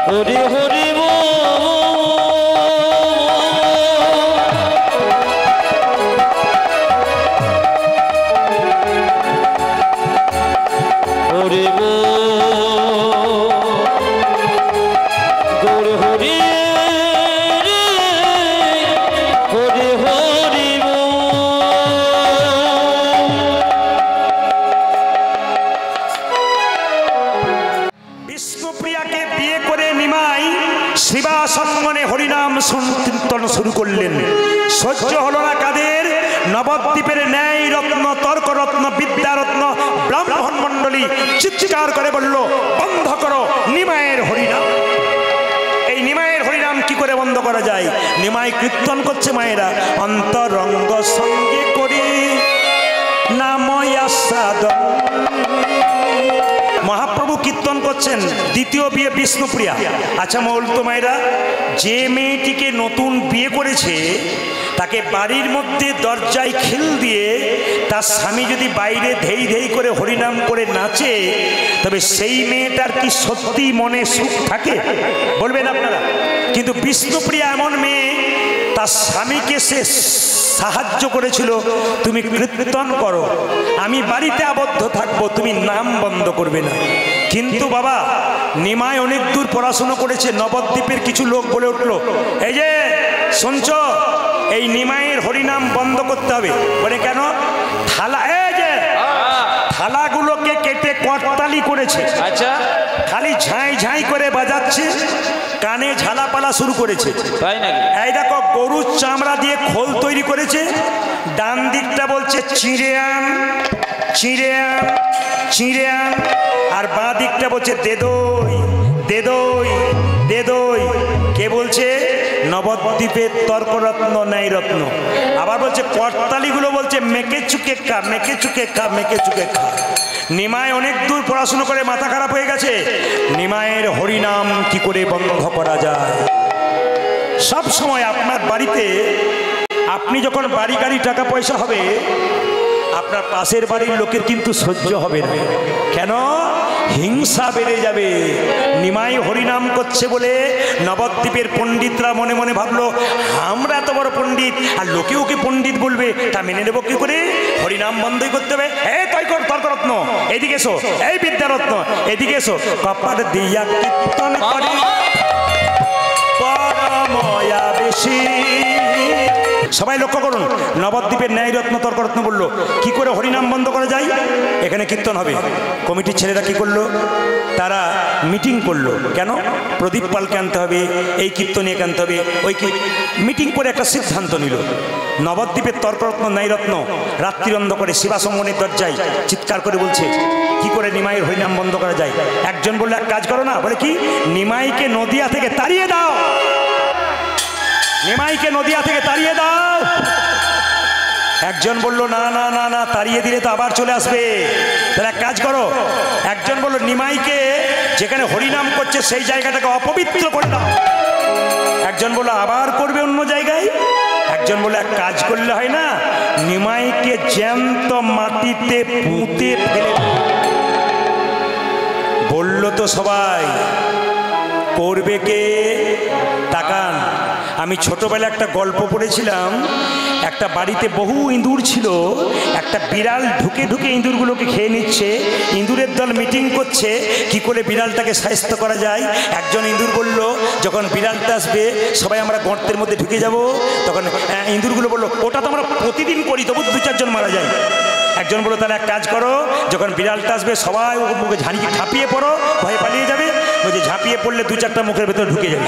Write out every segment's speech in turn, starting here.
হরি হরি শুরু করলেন। সহ্য হলো না কাদের? নবদ্বীপের ন্যায় রত্ন, তর্ক রত্ন, বিদ্যারত্ন ব্রাহ্মণ মন্ডলী চিৎকার করে বলল, বন্ধ করো নিমায়ের হরিনাম। এই নিমায়ের হরিনাম কি করে বন্ধ করা যায়? নিমাই কীর্তন করছে মায়েরা, অন্তরঙ্গ সঙ্গে করি নাময়াসাদ। মহাপ্রভু কীর্তন করছেন, দ্বিতীয় বিয়ে বিষ্ণুপ্রিয়া। আচ্ছা বলতো মায়েরা, যে মেয়েটিকে নতুন বিয়ে করেছে তাকে বাড়ির মধ্যে দরজায় খিল দিয়ে তার স্বামী যদি বাইরে ধেই ধেই করে হরিনাম করে নাচে, তবে সেই মেয়েটার কি সত্যি মনে সুখ থাকে? বলবেন আপনারা। কিন্তু বিষ্ণুপ্রিয়া এমন মেয়ে, তার স্বামীকে সে সাহায্য করেছিল, তুমি কীর্তন করো, আমি বাড়িতে আবদ্ধ থাকবো, তুমি নাম বন্ধ করবে না। কিন্তু বাবা, নিমাই অনেক দূর পড়াশুনো করেছে। নবদ্বীপের কিছু লোক বলে উঠলো, এই যে শুনছ, এই নিমাইয়ের হরিনাম বন্ধ করতে হবে। বলে কেন? থালা, এই যে থালাগুলোকে কেটে করতালি করেছে। আচ্ছা, খালি ঝাঁই ঝাঁই করে বাজাচ্ছে, কানে ঝালাপালা শুরু করেছে। তাই নাকি? এই দেখো, গরুর চামড়া দিয়ে খোল তৈরি করেছে, ডান দিকটা বলছে চিঁড়ে আন, চিঁড়ে আন, চিঁড়ে আন, আর বাঁ দিকটা বলছে দে দই, দে দই, দে দই। কে বলছে? নবদ্বীপের তর্করত্ন, ন্যায়রত্ন। আবার বলছে করতালিগুলো বলছে মেকে চুকে খা, মেকে চুকে খা, মেকে চুকে খা। নিমাই অনেক দূর পড়াশুনো করে মাথা খারাপ হয়ে গেছে, নিমায়ের হরিনাম কি করে বন্ধ করা যায়। সব সময় আপনার বাড়িতে, আপনি যখন বাড়ি গাড়ি টাকা পয়সা হবে, আপনার পাশের বাড়ির লোকের কিন্তু সহ্য হবে না। কেন? হিংসা বেড়ে যাবে। নিমাই হরিনাম করছে বলে নবদ্বীপের পণ্ডিতরা মনে মনে ভাবলো, আমরা এত বড় পণ্ডিত আর লোকে ওকে পণ্ডিত বলবে, তা মেনে নেবো কি করে? হরিনাম বন্ধই করতে হবে। এই তর্করত্ন এদিকে এসো, এই বিদ্যারত্ন এদিকে এসো, কপাট দিয়া কীর্তন করে পরময়া বেশি। সবাই লক্ষ্য করুন, নবদ্বীপের ন্যায়রত্ন তর্করত্ন বললো কি করে হরিনাম বন্ধ করা যায়। এখানে কীর্তন হবে। কমিটির ছেলেরা কি করলো? তারা মিটিং করলো। কেন? প্রদীপ পালকে আনতে হবে, এই কীর্তনীয় আনতে হবে, ওই মিটিং করে একটা সিদ্ধান্ত নিল। নবদ্বীপের তর্করত্ন ন্যায়রত্ন রাত্রির অন্ধকারে শিবাসম্মনের দরজায় চিৎকার করে বলছে, কি করে নিমাইয়ের হরিনাম বন্ধ করা যায়। একজন বললো, এক কাজ করো না। বলে কি? নিমাইকে নদিয়া থেকে তাড়িয়ে দাও, নিমাইকে নদিয়া থেকে তাড়িয়ে দাও। একজন বলল, না না না না, তাড়িয়ে দিলে তো আবার চলে আসবে। তাহলে এক কাজ করো। একজন বলল, নিমাইকে যেখানে হরিনাম করছে সেই জায়গাটাকে অপবিত্র করে দাও। একজন বলল, আবার করবে অন্য জায়গায়। একজন বলল, এক কাজ করলে হয় না, নিমাইকে জ্যান্ত মাটিতে পুঁতে ফেলে। বলল তো সবাই, করবে কে? তাকান, আমি ছোটবেলা একটা গল্প পড়েছিলাম। একটা বাড়িতে বহু ইঁদুর ছিল, একটা বিড়াল ঢুকে ঢুকে ইঁদুরগুলোকে খেয়ে নিচ্ছে। ইঁদুরের দল মিটিং করছে কি করে বিড়ালটাকে সাহায্য করা যায়। একজন ইঁদুর বলল, যখন বিড়ালটা আসবে সবাই আমরা গর্তের মধ্যে ঢুকে যাব। তখন ইঁদুরগুলো বলল, ওটা তো আমরা প্রতিদিন করি, তবু 2-4 জন মারা যায়। একজন বলল, তাহলে এক কাজ করো, যখন বিড়ালটা আসবে সবাই মুখে ঝাঁড়িয়ে ঝাঁপিয়ে পড়ো, ভয়ে পালিয়ে যাবে। ওই যে ঝাঁপিয়ে পড়লে 2-4টা মুখের ভেতরে ঢুকে যাবে।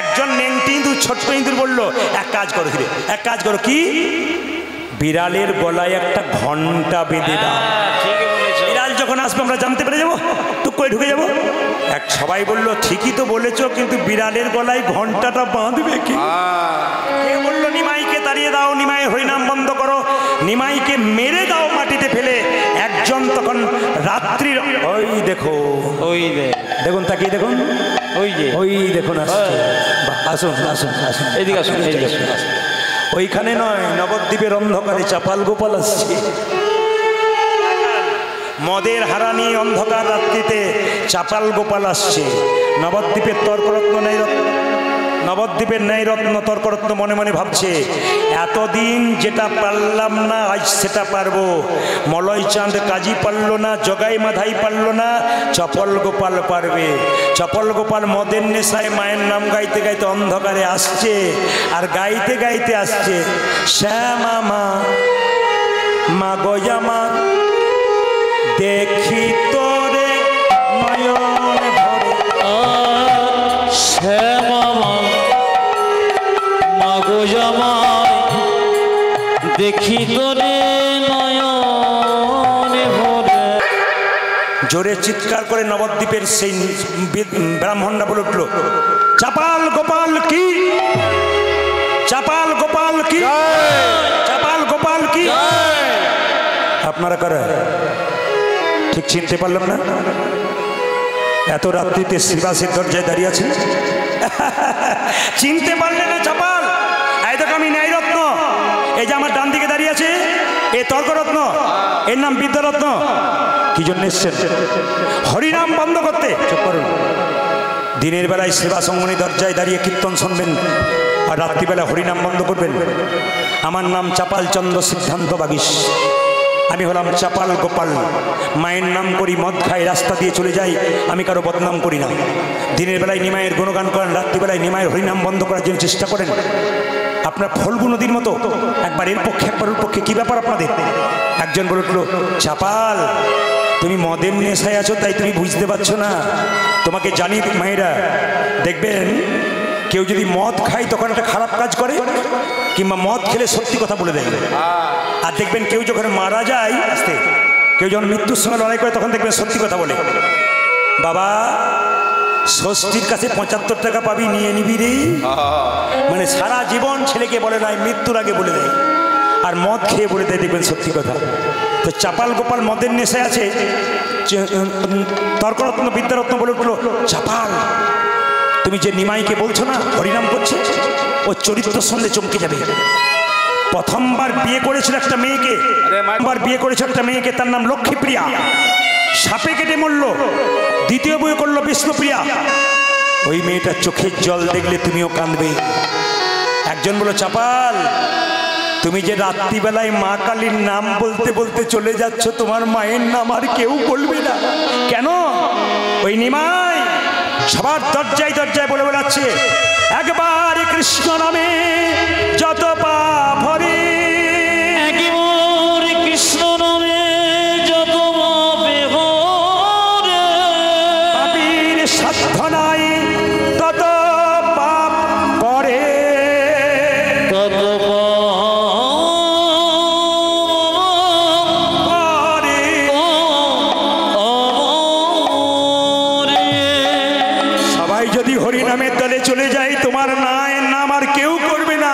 একজন নেংটি ইঁদুর, ছোট্ট ইঁদুর বলল, এক কাজ করো, এক কাজ করো। কি? বিড়ালের গলায় একটা ঘন্টা বেঁধে দাও, বিড়াল যখন আসবে আমরা জানতে পেরে যাবো, টুক করে ঢুকে যাবো। সবাই বলল, ঠিকই তো বলেছো, কিন্তু বিড়ালের গলায় ঘন্টাটা বাঁধবে কি? কে বলল, নিমাইকে তাড়িয়ে দাও, নিমাই হরিনাম বন্ধ করো, নিমাইকে মেরে দাও মাটিতে ফেলে। একজন তখন রাত্রির, ওই দেখো, ওই দেখুন, তাকিয়ে দেখুন, ওই যে ওই দেখুন আসছে। আসুন আসুন আসুন, এদিকে আসুন, এদিকে আসুন। ওইখানে নয়, নবদ্বীপের অন্ধকারে চাপাল গোপাল আসছে। মদের হারানি অন্ধকার রাত্রিতে চাপাল গোপাল আসছে। নবদ্বীপের তর্করত্ন নেই, নবদ্বীপের ন্যায় রত্ন তর্করত্ন মনে মনে ভাবছে, এতদিন যেটা পারলাম না আজ সেটা পারবো। মলয় চাঁদ কাজী পারল না, জগাই মাধাই পারল না, চপল গোপাল পারবে। চপল গোপাল মদের নেশায় মায়ের নাম গাইতে গাইতে অন্ধকারে আসছে, আর গাইতে গাইতে আসছে, শ্যামা মা মা গয়ামা দেখি তোরে নয়ন ভরে। শ্যামা মা গয়ামা দেখি তোরে নয়ন ভরে। জোরে চিৎকার করে নবদ্বীপের সেই ব্রাহ্মণরা বলে উঠল, চাপাল গোপাল কি, চাপাল গোপাল কি, চাপাল গোপাল কি। আপনারা কারা ঠিক চিনতে পারলাম না? এত রাত্রিতে শ্রীবাসের দরজায় দাঁড়িয়ে আছে, চিনতে পারলে না চাপাল? এই দেখো আমি ন্যায়রত্ন, এই যে আমার ডান দিকে দাঁড়িয়ে আছে এ তর্করত্ন, এর নাম বিদ্যারত্ন। কি জন্য এসছেন? হরিনাম বন্ধ করতে। চুপ করুন। দিনের বেলায় সেবা সঙ্গনী দরজায় দাঁড়িয়ে কীর্তন শুনবেন, আর রাত্রিবেলা হরিনাম বন্ধ করবেন। আমার নাম চাপাল চন্দ্র সিদ্ধান্ত বাগিস, আমি হলাম চাপাল গোপাল। মায়ের নাম করি, মদ খাই, রাস্তা দিয়ে চলে যাই, আমি কারো বদনাম করি না। দিনের বেলায় নিমায়ের গুণগান করেন, রাত্রিবেলায় নিমায়ের হরিনাম বন্ধ করার জন্য চেষ্টা করেন। আপনার ফল্গু নদীর মতো একবার এর পক্ষে একবার ওর পক্ষে, কি ব্যাপার আপনাদের? একজন বলে উঠল, চাপাল তুমি মদের নেশায় আছো তাই তুমি বুঝতে পারছো না। তোমাকে জানি মায়েরা, দেখবেন কেউ যদি মদ খায় তখন একটা খারাপ কাজ করে, কিংবা মদ খেলে সত্যি কথা বলে দেয়। আর দেখবেন কেউ যখন মারা যায়, আসতে কেউ যখন মৃত্যুর সঙ্গে লড়াই করে তখন দেখবেন সত্যি কথা বলে। বাবা ষষ্ঠীর কাছে 75 টাকা পাবি, নিয়ে নিবি রে। মানে সারা জীবন ছেলেকে বলে নাই, মৃত্যুর আগে বলে দেয়। আর মদ খেয়ে বলে দেয়, দেখবেন সত্যি কথা। তো চাপাল গোপাল মদের নেশায় আছে। তর্করত্ন বিদ্যারত্ন বলে উঠলো, চাপাল তুমি যে নিমাইকে বলছো না হরিনাম করছে, ও চরিত্র শুনলে চমকে যাবে। প্রথমবার বিয়ে করেছিল একটা মেয়েকে, বিয়ে করেছিল একটা মেয়েকে, তার নাম লক্ষ্মীপ্রিয়া, সাপে কেটে মরল। দ্বিতীয় বিয়ে করলো বিষ্ণুপ্রিয়া। ওই মেয়েটার চোখের জল দেখলে তুমিও কাঁদবে। একজন বলল, চাপাল তুমি যে রাত্রিবেলায় মা কালীর নাম বলতে বলতে চলে যাচ্ছ, তোমার মায়ের নাম আর কেউ বলবে না কেন? ওই নিমাই সবার দরজায় দরজায় বলে বেড়াচ্ছে, একবার কৃষ্ণ নামে যত পাপ হরে, একবার কৃষ্ণ নামে যত পাপে হরে, পাপীর সাধ্য নাই তত পাপ করে, তত হরিনামের দলে চলে যাই, তোমার নাম আর কেউ করবে না।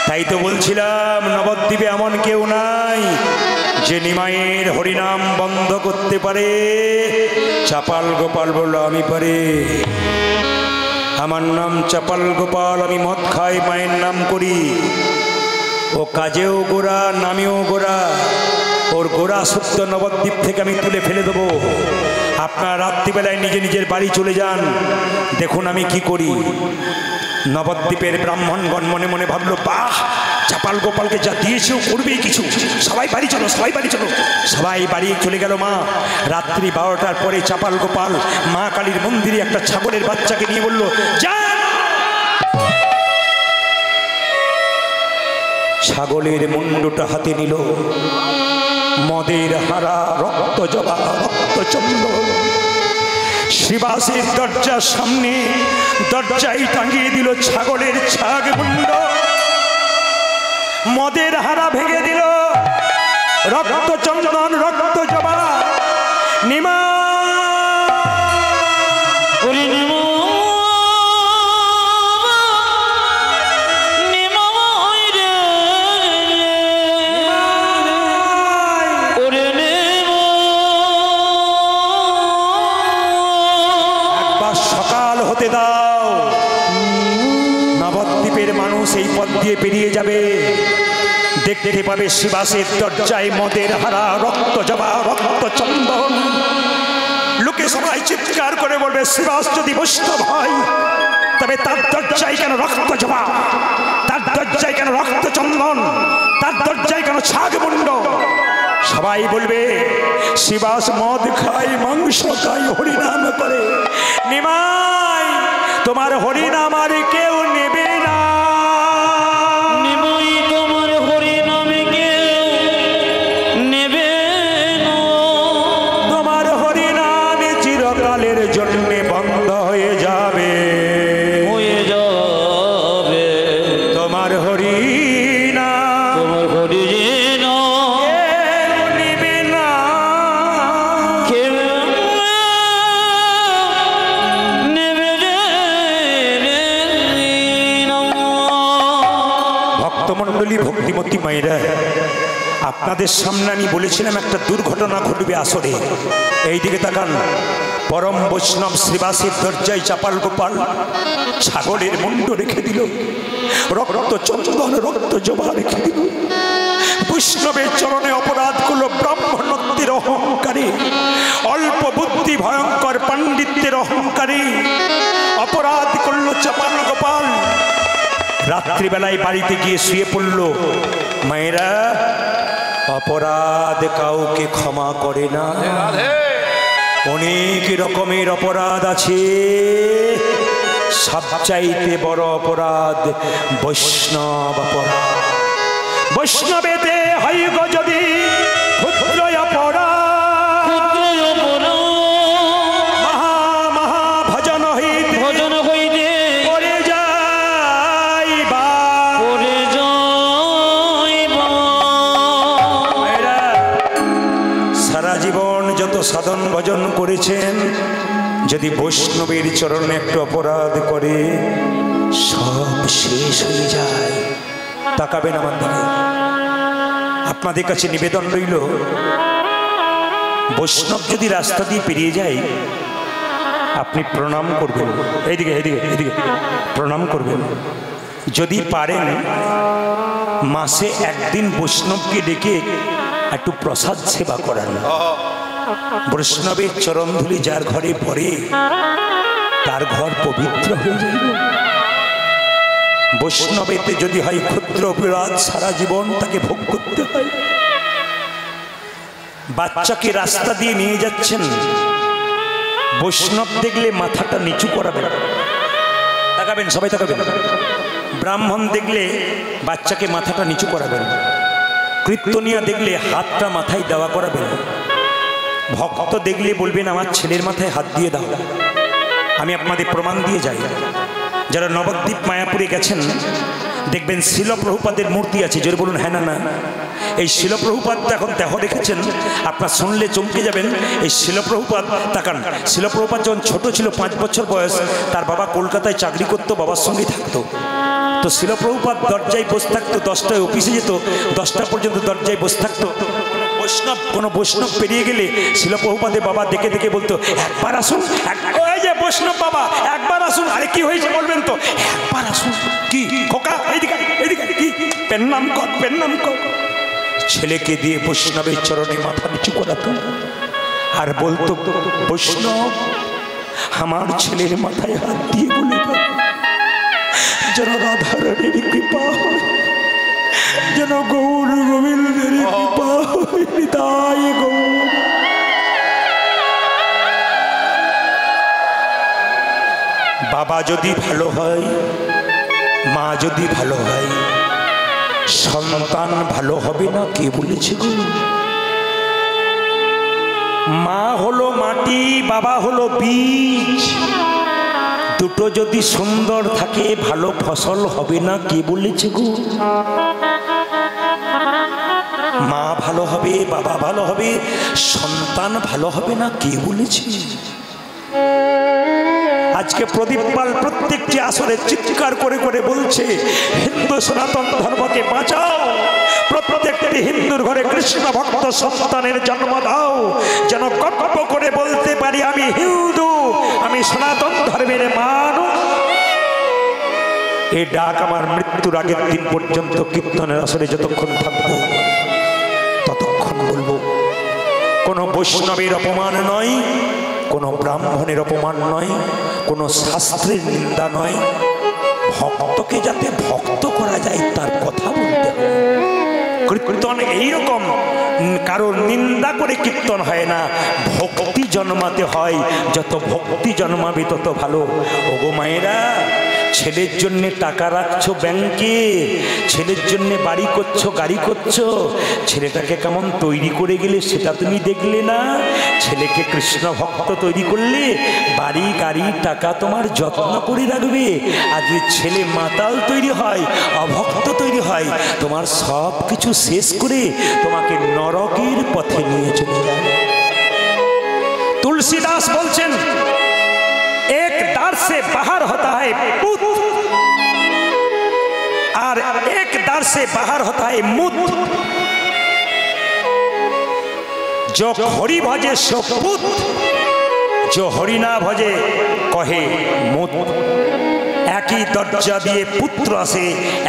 তাই তো বলছিলাম নবদ্বীপে এমন কেউ নাই যে নিমাইয়ের হরিনাম বন্ধ করতে পারে। চাপাল গোপাল বলল, আমি পারি। আমার নাম চাপাল গোপাল, আমি মদ খাই, মায়ের নাম করি। ও কাজেও গোড়া, নামেও গোড়া। ওর গোড়া সত্য নবদ্বীপ থেকে আমি তুলে ফেলে দেবো। আপনার রাত্রিবেলায় নিজে নিজের বাড়ি চলে যান, দেখুন আমি কি করি। নবদ্বীপের ব্রাহ্মণগণ মনে মনে ভাবলো, বাহ, চাপাল গোপালকে যা দিয়েছেও করবেই কিছু। সবাই বাড়ি চলো, সবাই বাড়ি চলো। সবাই বাড়ি চলে গেল। মা রাত্রি 12টার পরে চাপাল গোপাল মা কালীর মন্দিরে একটা ছাগলের বাচ্চাকে নিয়ে বলল, যা। ছাগলের মুন্ডটা হাতে নিল, মদের হারা, রক্ত জবা, রক্ত চন্দ্র, শ্রীবাসের দরজার সামনে দরজায় টাঙিয়ে দিল ছাগলের ছাগ মুন্ড। মদের হারা ভেঙে দিল, রক্ত চন্দন, রক্ত জবা। নিমা নবদ্বীপের মানুষ এই পথ দিয়ে পেরিয়ে যাবে। দেখতে পাবে শিবাসের দরজায় মদের হারা, রক্ত জবা, রক্ত চন্দন। লোকে সবাই চিৎকার করে বলবে, শিবাস যদি বৈষ্ণব হয় তবে তার দরজায় কেন রক্ত জবা, তার দরজায় কেন রক্ত চন্দন, তার দরজায় কেন ছাগ মুন্ড? সবাই বলবে শিবাস মদ খায়, মাংস খায়, হরিনাম করে। নিমাই, তোমার হরিনাম আর কেউ নেবে না। নিমাই, তোমার হরিনামে কেউ নেবে না। তোমার হরিনাম চিরকালের জন্য বন্ধ হয়ে যাবে, হয়ে যাবে। তোমার হরিনাম, তোমার হরিনাম কেউ নেবে না। কেউ নেবে না। ভক্তমণ্ডলী, ভক্তিমতী মায়েরা, আপনাদের সামনে আমি বলেছিলাম একটা দুর্ঘটনা ঘটবে আসরে। এই দিকে তাকান, পরম বৈষ্ণব শ্রীবাসীর দরজায় চাপাল গোপাল ছাগলের মুন্ড রেখে দিল, রক্ত চন্দন, রক্ত জবা রেখে দিল। বৈষ্ণবের চরণে অপরাধ করলো ব্রাহ্মণত্বের অহংকারী, অল্প বুদ্ধি ভয়ঙ্কর পাণ্ডিত্যের অহংকারী অপরাধ করলো চাপাল গোপাল। রাত্রিবেলায় বাড়িতে গিয়ে শুয়ে পড়ল। মায়েরা, অপরাধ কাউকে ক্ষমা করে না, অনেক রকমের অপরাধ আছে। সবচাইতে বড় অপরাধ বৈষ্ণব অপরাধ। বৈষ্ণবেতে হয় গো যদি ক্ষুদ্র অপরাধ, মহা মহা ভজন হইতে, ভজন হইতে পড়ে যাইবা। পড়ে যাইবা। মায়েরা, সারা জীবন যত সাধন ভজন করেছেন, যদি বৈষ্ণবের চরণে একটু অপরাধ করে সব শেষ হয়ে যায়। তাকাবেন আমার দিকে। আপনাদের কাছে নিবেদন রইল, বৈষ্ণব যদি রাস্তা দিয়ে পেরিয়ে যায়, আপনি প্রণাম করবেন। এইদিকে এইদিকে এইদিকে প্রণাম করবেন। যদি পারেন মাসে একদিন বৈষ্ণবকে ডেকে একটু প্রসাদ সেবা করান। বৈষ্ণবের চরণধুলি যার ঘরে পড়ে তার ঘর পবিত্র হয়ে যায়। বৈষ্ণবেতে যদি হয় ক্ষুদ্র অপরাধ, সারা জীবন তাকে ভোগ করতে হয়। বাচ্চাকে রাস্তা দিয়ে নিয়ে যাচ্ছেন, বৈষ্ণব দেখলে মাথাটা নিচু করাবেন। তাকাবেন, সবাই তাকাবেন। ব্রাহ্মণ দেখলে বাচ্চাকে মাথাটা নিচু করাবেন। কীর্তনিয়া দেখলে হাতটা মাথায় দেওয়া করাবেন। ভক্ত দেখলে বলবেন আমার ছেলের মাথায় হাত দিয়ে দাও। আমি আপনাদের প্রমাণ দিয়ে যাই। যারা নবদ্বীপ মায়াপুরে গেছেন দেখবেন শিলপ্রভুপাদের মূর্তি আছে। জোরে বলুন হ্যাঁ না না। এই শিলপ্রভুপাদ এখন দেহ দেখেছেন, আপনার শুনলে চমকে যাবেন। এই শিলপ্রভুপাদ তাকান, শিলপ্রভুপাদ যখন ছোট ছিল, 5 বছর বয়স, তার বাবা কলকাতায় চাকরি করতো, বাবার সঙ্গে থাকতো। তো শিলপ্রভুপাদ দরজায় বসে থাকতো, 10টায় অফিসে যেত, 10টা পর্যন্ত দরজায় বসে থাকতো। কোনো বৈষ্ণব পেরিয়ে গেলে শিলপ্রভুপাদের বাবা দেখে দেখে বলতো, একবার আসুন, ওই যে বৈষ্ণব বাবা একবার আসুন। আরে কি হয়েছে বলবেন তো, একবার আসুন। কি খোকা, এইদিকে এইদিকে, কি পেন নাম কর, পেন নাম কর। ছেলেকে দিয়ে বৈষ্ণবের চরণে মাথা নিচু করাতো আর বলতো, বৈষ্ণব আমার ছেলের মাথায় হাত দিয়ে বলে দাও যেন রাধারানীর কৃপা হয়, যেন গৌর গোবিন্দের কৃপা হয়। নিতাই গৌর। বাবা যদি ভালো হয়, মা যদি ভালো হয়, সন্তান ভালো হবে না কে বলেছে গো? মা হলো মাটি, বাবা হলো বীজ। দুটো যদি সুন্দর থাকে ভালো ফসল হবে না কে বলেছে গো? মা ভালো হবে, বাবা ভালো হবে, সন্তান ভালো হবে না কে বলেছে? আজকে প্রদীপ পাল প্রত্যেকটি আসরে চিৎকার করে করে বলছে, হিন্দু সনাতন ধর্মকে বাঁচাও, প্রত্যেকটি হিন্দুর ঘরে কৃষ্ণ ভক্ত সন্তানের জন্ম দাও, যেন গর্ব করে বলতে পারি আমি হিন্দু, আমি সনাতন ধর্মের মানুষ। এই ডাক আমার মৃত্যুর আগের দিন পর্যন্ত কীর্তনের আসরে যতক্ষণ থাকবো ততক্ষণ বলবো। কোনো বৈষ্ণবের অপমান নয়, কোনো ব্রাহ্মণের অপমান নয়, কোনো শাস্ত্রের নিন্দা নয়। ভক্তকে যাতে ভক্ত করা যায় তার কথা বলতে হবে। কীর্তন এইরকম কারণ নিন্দা করে কীর্তন হয় না, ভক্তি জন্মাতে হয়। যত ভক্তি জন্মাবে তত ভালো। ওগো মায়েরা, ছেলের জন্যে টাকা রাখছো ব্যাংকে, ছেলের জন্যে বাড়ি করছো, গাড়ি করছো, ছেলেটাকে কেমন তৈরি করে গেলে সেটা তুমি দেখলে না? ছেলেকে কৃষ্ণ ভক্ত তৈরি করলে বাড়ি গাড়ি টাকা তোমার যত্ন করে রাখবে। আর যদি ছেলে মাতাল তৈরি হয়, অভক্ত তৈরি হয়, তোমার সব কিছু শেষ করে তোমাকে নরকের পথে নিয়ে চলে যাবে। तुलसीदास बोलছেন, एक दर से बाहर होता है पुत और एक दर से बाहर होता है मुत। जो हरि भजे सो पुत, जो हरि ना भजे कहे मुत। একই দরজা দিয়ে পুত্র আসে,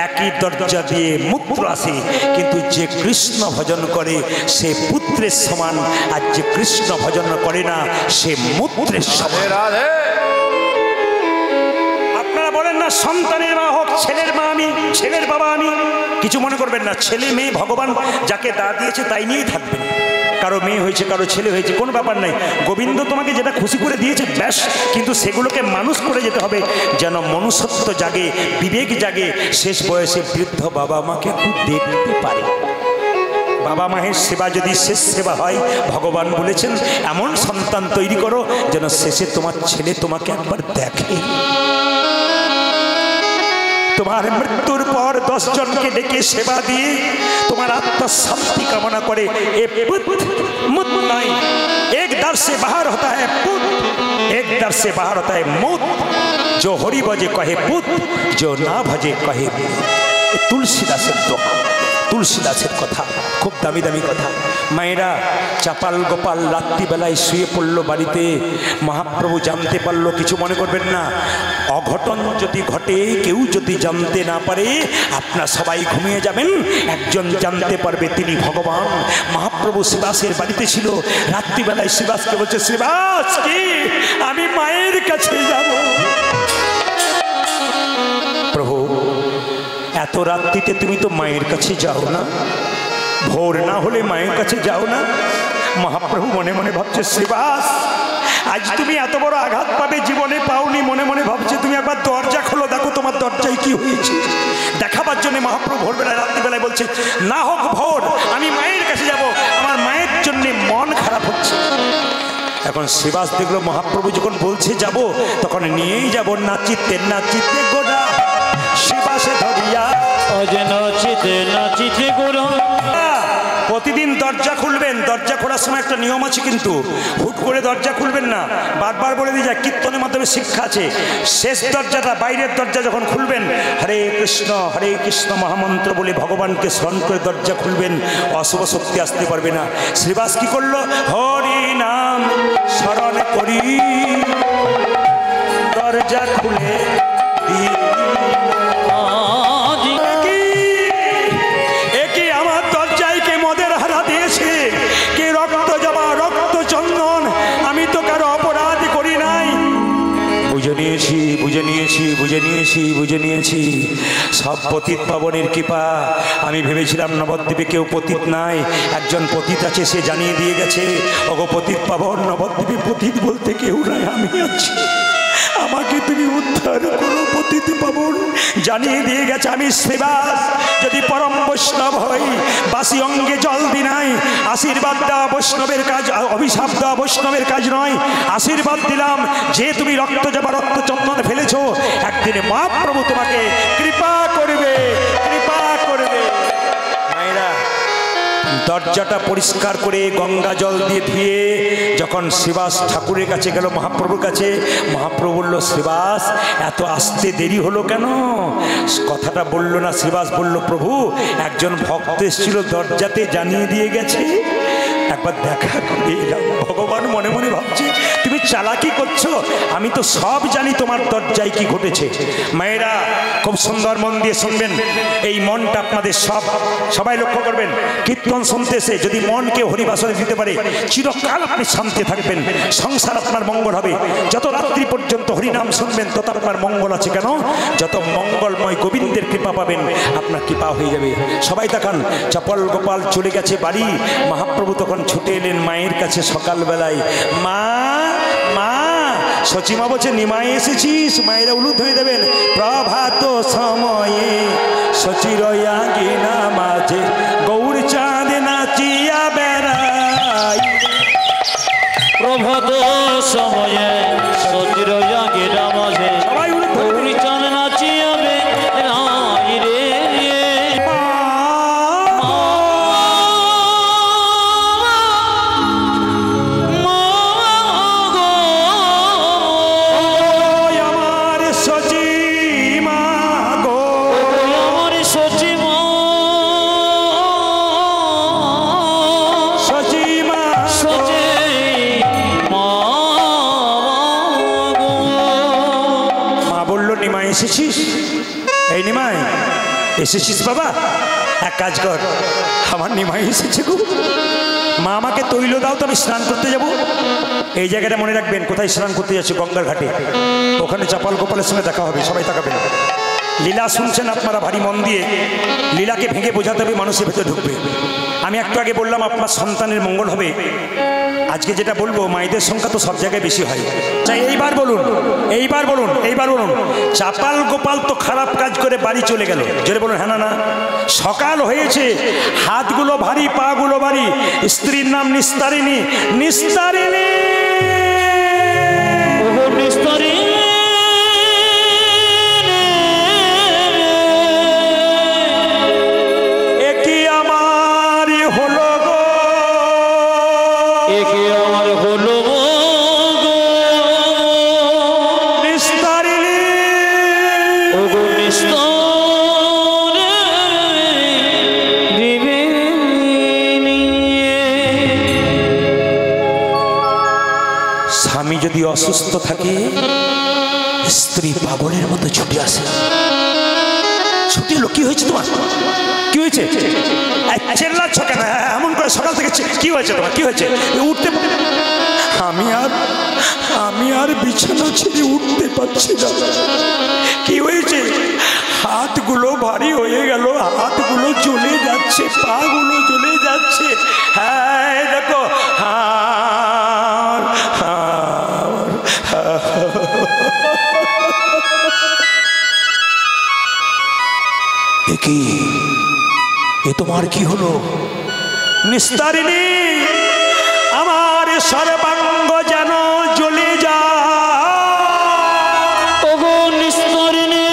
একই দরজা দিয়ে মূত্র আসে, কিন্তু যে কৃষ্ণ ভজন করে সে পুত্রের সমান, আর যে কৃষ্ণ ভজন করে না সে মূত্রের সমান। আপনারা বলেন না সন্তানের মা হোক, ছেলের মা আমি, ছেলের বাবা আমি, কিছু মনে করবেন না। ছেলে মেয়ে ভগবান যাকে দা দিয়েছে তাই নিয়েই থাকবেন। কারো মেয়ে হয়েছে, কারো ছেলে হয়েছে, কোনো ব্যাপার নাই। গোবিন্দ তোমাকে যেটা খুশি করে দিয়েছে ব্যাস, কিন্তু সেগুলোকে মানুষ করে যেতে হবে যেন মনুষ্যত্ব জাগে, বিবেক জাগে, শেষ বয়সে বৃদ্ধ বাবা মাকে একটু দেখতে পারে। বাবা মায়ের সেবা যদি শেষ সেবা হয়, ভগবান বলেছেন এমন সন্তান তৈরি করো যেন শেষে তোমার ছেলে তোমাকে একবার দেখে। তোমার মৃত্যুর পর 10 জনকে ডেকে সেবা দিয়ে তোমার আত্মার শান্তি কামনা করে। এ পুত মুত नहीं, एक दर से बाहर होता है पुत, एक दर से बाहर होता है मुत। जो हरि भजे कहे पुत, जो ना भजे कहे मुत। तुलसीदासेर दोहा, तुलसीदासेर कथा, खूब दामी दामी कथा। मायेरा चापाल गोपाल रात्रिबेलाয় শুয়ে পড়ল বাড়িতে। মহাপ্রভু জানতে পারলো, কিছু মনে করবেন না। অঘটন যদি ঘটে, কেউ যদি জানতে না পারে, আপনারা সবাই ঘুমিয়ে যাবেন, একজন জানতে পারবে, তিনি ভগবান। মহাপ্রভু শ্রীবাসের বাড়িতে ছিল। রাত্রিবেলায় শ্রীবাসকে বলছে, শ্রীবাস কি আমি মায়ের কাছে যাব। প্রভু এত রাত্রিতে তুমি তো মায়ের কাছে যাও না, ভোর না হলে মায়ের কাছে যাও না। মহাপ্রভু মনে মনে ভাবছে, শ্রীবাস আজ তুমি এত বড় আঘাত পাবে জীবনে পাওনি। মনে মনে ভাবছে, তুমি একবার দরজা খোলো, দেখো তোমার দরজায় কি হয়েছে। দেখাবার জন্য মহাপ্রভু ভোরবেলায় রাত্রিবেলায় বলছে, না হোক ভোর, আমি মায়ের কাছে যাব, আমার মায়ের জন্য মন খারাপ হচ্ছে। এখন শ্রীবাস দেখলো মহাপ্রভু যখন বলছে যাব, তখন নিয়েই যাব। নাচিতে নাচিতে গোড়া শ্রীবাসে ধরিয়া, নাচিতে নাচিতে গোড়া। প্রতিদিন দরজা খুলবেন। দরজা খোলার সময় একটা নিয়ম আছে, কিন্তু হুট করে দরজা খুলবেন না। বারবার বলে দিয়ে যায়, কীর্তনের মাধ্যমে শিক্ষা আছে। শেষ দরজাটা, বাইরের দরজা যখন খুলবেন, হরে কৃষ্ণ মহামন্ত্র বলে ভগবানকে স্মরণ করে দরজা খুলবেন, অশুভ শক্তি আসতে পারবে না। শ্রীবাস কি করলো, হরি নাম স্মরণ করি দরজা খুলে দিয়ে বুঝে নিয়েছি সব পতিত পাবনের কৃপা। আমি ভেবেছিলাম নবদ্বীপে কেউ পতিত নাই, একজন পতিত আছে, সে জানিয়ে দিয়ে গেছে, ওগো পতিত পাবন, নবদ্বীপে পতিত বলতে কেউ নাই, আমি আছি, আমাকে তুমি উদ্ধার করো পতিত পাবন। জানিয়ে দিয়ে গেছে, আমি শ্রীবাস যদি পরম বৈষ্ণব হই, বাসি অঙ্গে জল দি নাই। আশীর্বাদ দেওয়া বৈষ্ণবের কাজ, অভিশাপ দেওয়া বৈষ্ণবের কাজ নয়। আশীর্বাদ দিলাম, যে তুমি রক্ত যাবা রক্ত চন্দন ফেলেছো, একদিনে মহাপ্রভু তোমাকে কৃপা করবে, কৃপা করবে। মায়েরা দরজাটা পরিষ্কার করে গঙ্গা জল দিয়ে ধুয়ে যখন শ্রীবাস ঠাকুরের কাছে গেল, মহাপ্রভুর কাছে, মহাপ্রভু বলল, শ্রীবাস এত আসতে দেরি হলো কেন? কথাটা বলল না। শ্রীবাস বলল, প্রভু একজন ভক্ত এসেছিল, দরজাতে জানিয়ে দিয়ে গেছে, একবার দেখা করে এলাম। ভগবান মনে মনে ভাবছে তুমি চালাকি করছো, আমি তো সব জানি তোমার দরজায় কি ঘটেছে। মায়েরা খুব সুন্দর মন দিয়ে শুনবেন, এই মনটা আপনাদের সবাই লক্ষ্য করবেন। কীর্তন শুনতে এসে যদি মনকে হরিবাসরে দিতে পারে, চিরকাল আপনি শান্তি থাকবেন, সংসার আপনার মঙ্গল হবে। যত রাত্রি পর্যন্ত হরিনাম শুনবেন তত আপনার মঙ্গল আছে। কেন? যত মঙ্গলময় গোবিন্দের কৃপা পাবেন, আপনার কৃপা হয়ে যাবে। সবাই তাকান, চপল গোপাল চলে গেছে বাড়ি। মহাপ্রভু তখন ছুটে এলেন মায়ের কাছে সকালবেলায়। মা মা, সচিমা বলছে নিমাই এসেছিস? মায়েরা উলুদ হয়ে দেবেন। প্রভাত সময়ে সচিরয়া গিনা মাঝে গৌর চাঁদ নাচিয়া বেড়াই। প্রভাত সময়ে সচির জাগিরা মাঝে সবাই উলুদ হয়ে গৌরী চাঁদ নাচিয়া বেড়াই রে। আমার সচিমা গো, আমার সচিমা, সচিমা সচিমা গো। মা বলল নিমাই এসেছিস? এই নিমাই এসেছিস বাবা? এক কাজ কর, আমার নিমাই এসেছে গো। মা আমাকে তৈল দাও তো আমি স্নান করতে যাব। এই জায়গাটা মনে রাখবেন, কোথায় স্নান করতে যাচ্ছে? গঙ্গার ঘাটে। ওখানে চাপাল গোপালের সঙ্গে দেখা হবে, সবাই তাকাবেন। লীলা শুনছেন আপনারা ভারী মন দিয়ে। লীলাকে ভেঙে বোঝাতে হবে, মানুষের ভেতরে ঢুকবে। আমি একটু আগে বললাম আপনার সন্তানের মঙ্গল হবে। আজকে যেটা বলবো, মায়েদের সংখ্যা তো সব জায়গায় বেশি হয়। তাই এইবার বলুন, এইবার বলুন, এইবার বলুন, চাপাল গোপাল তো খারাপ কাজ করে বাড়ি চলে গেল। জোরে বলুন হ্যাঁ না না। সকাল হয়েছে, হাতগুলো ভারী, পাগুলো ভারী। স্ত্রীর নাম নিস্তারিণী। নিস্তারিণী নিস্তারিণী একি আমার হলো গো, একে আমার হলো গো। নিস্তারিণী ও গো নিস্তারিণী। স্বামী যদি অসুস্থ থাকে, স্ত্রী পাগলের মতো ছুটে আসে। ছুটে এলো, কি হয়েছে তোমার? কি হয়েছে? চেল্লাচ্ছ কেন এমন করে সকাল থেকে? কি হয়েছে তোমার? কি হয়েছে? উঠতে আমি আর বিছানা ছেড়ে উঠতে পারছি না। কি হয়েছে? হাতগুলো ভারী হয়ে গেল, হাতগুলো চলে যাচ্ছে, পাগুলো চলে যাচ্ছে। হ্যাঁ দেখো, এ তোমার কি হলো? নিস্তারিণী, আমার সর্বাঙ্গ যেন জ্বলে যায়। ও গো নিস্তারিণী,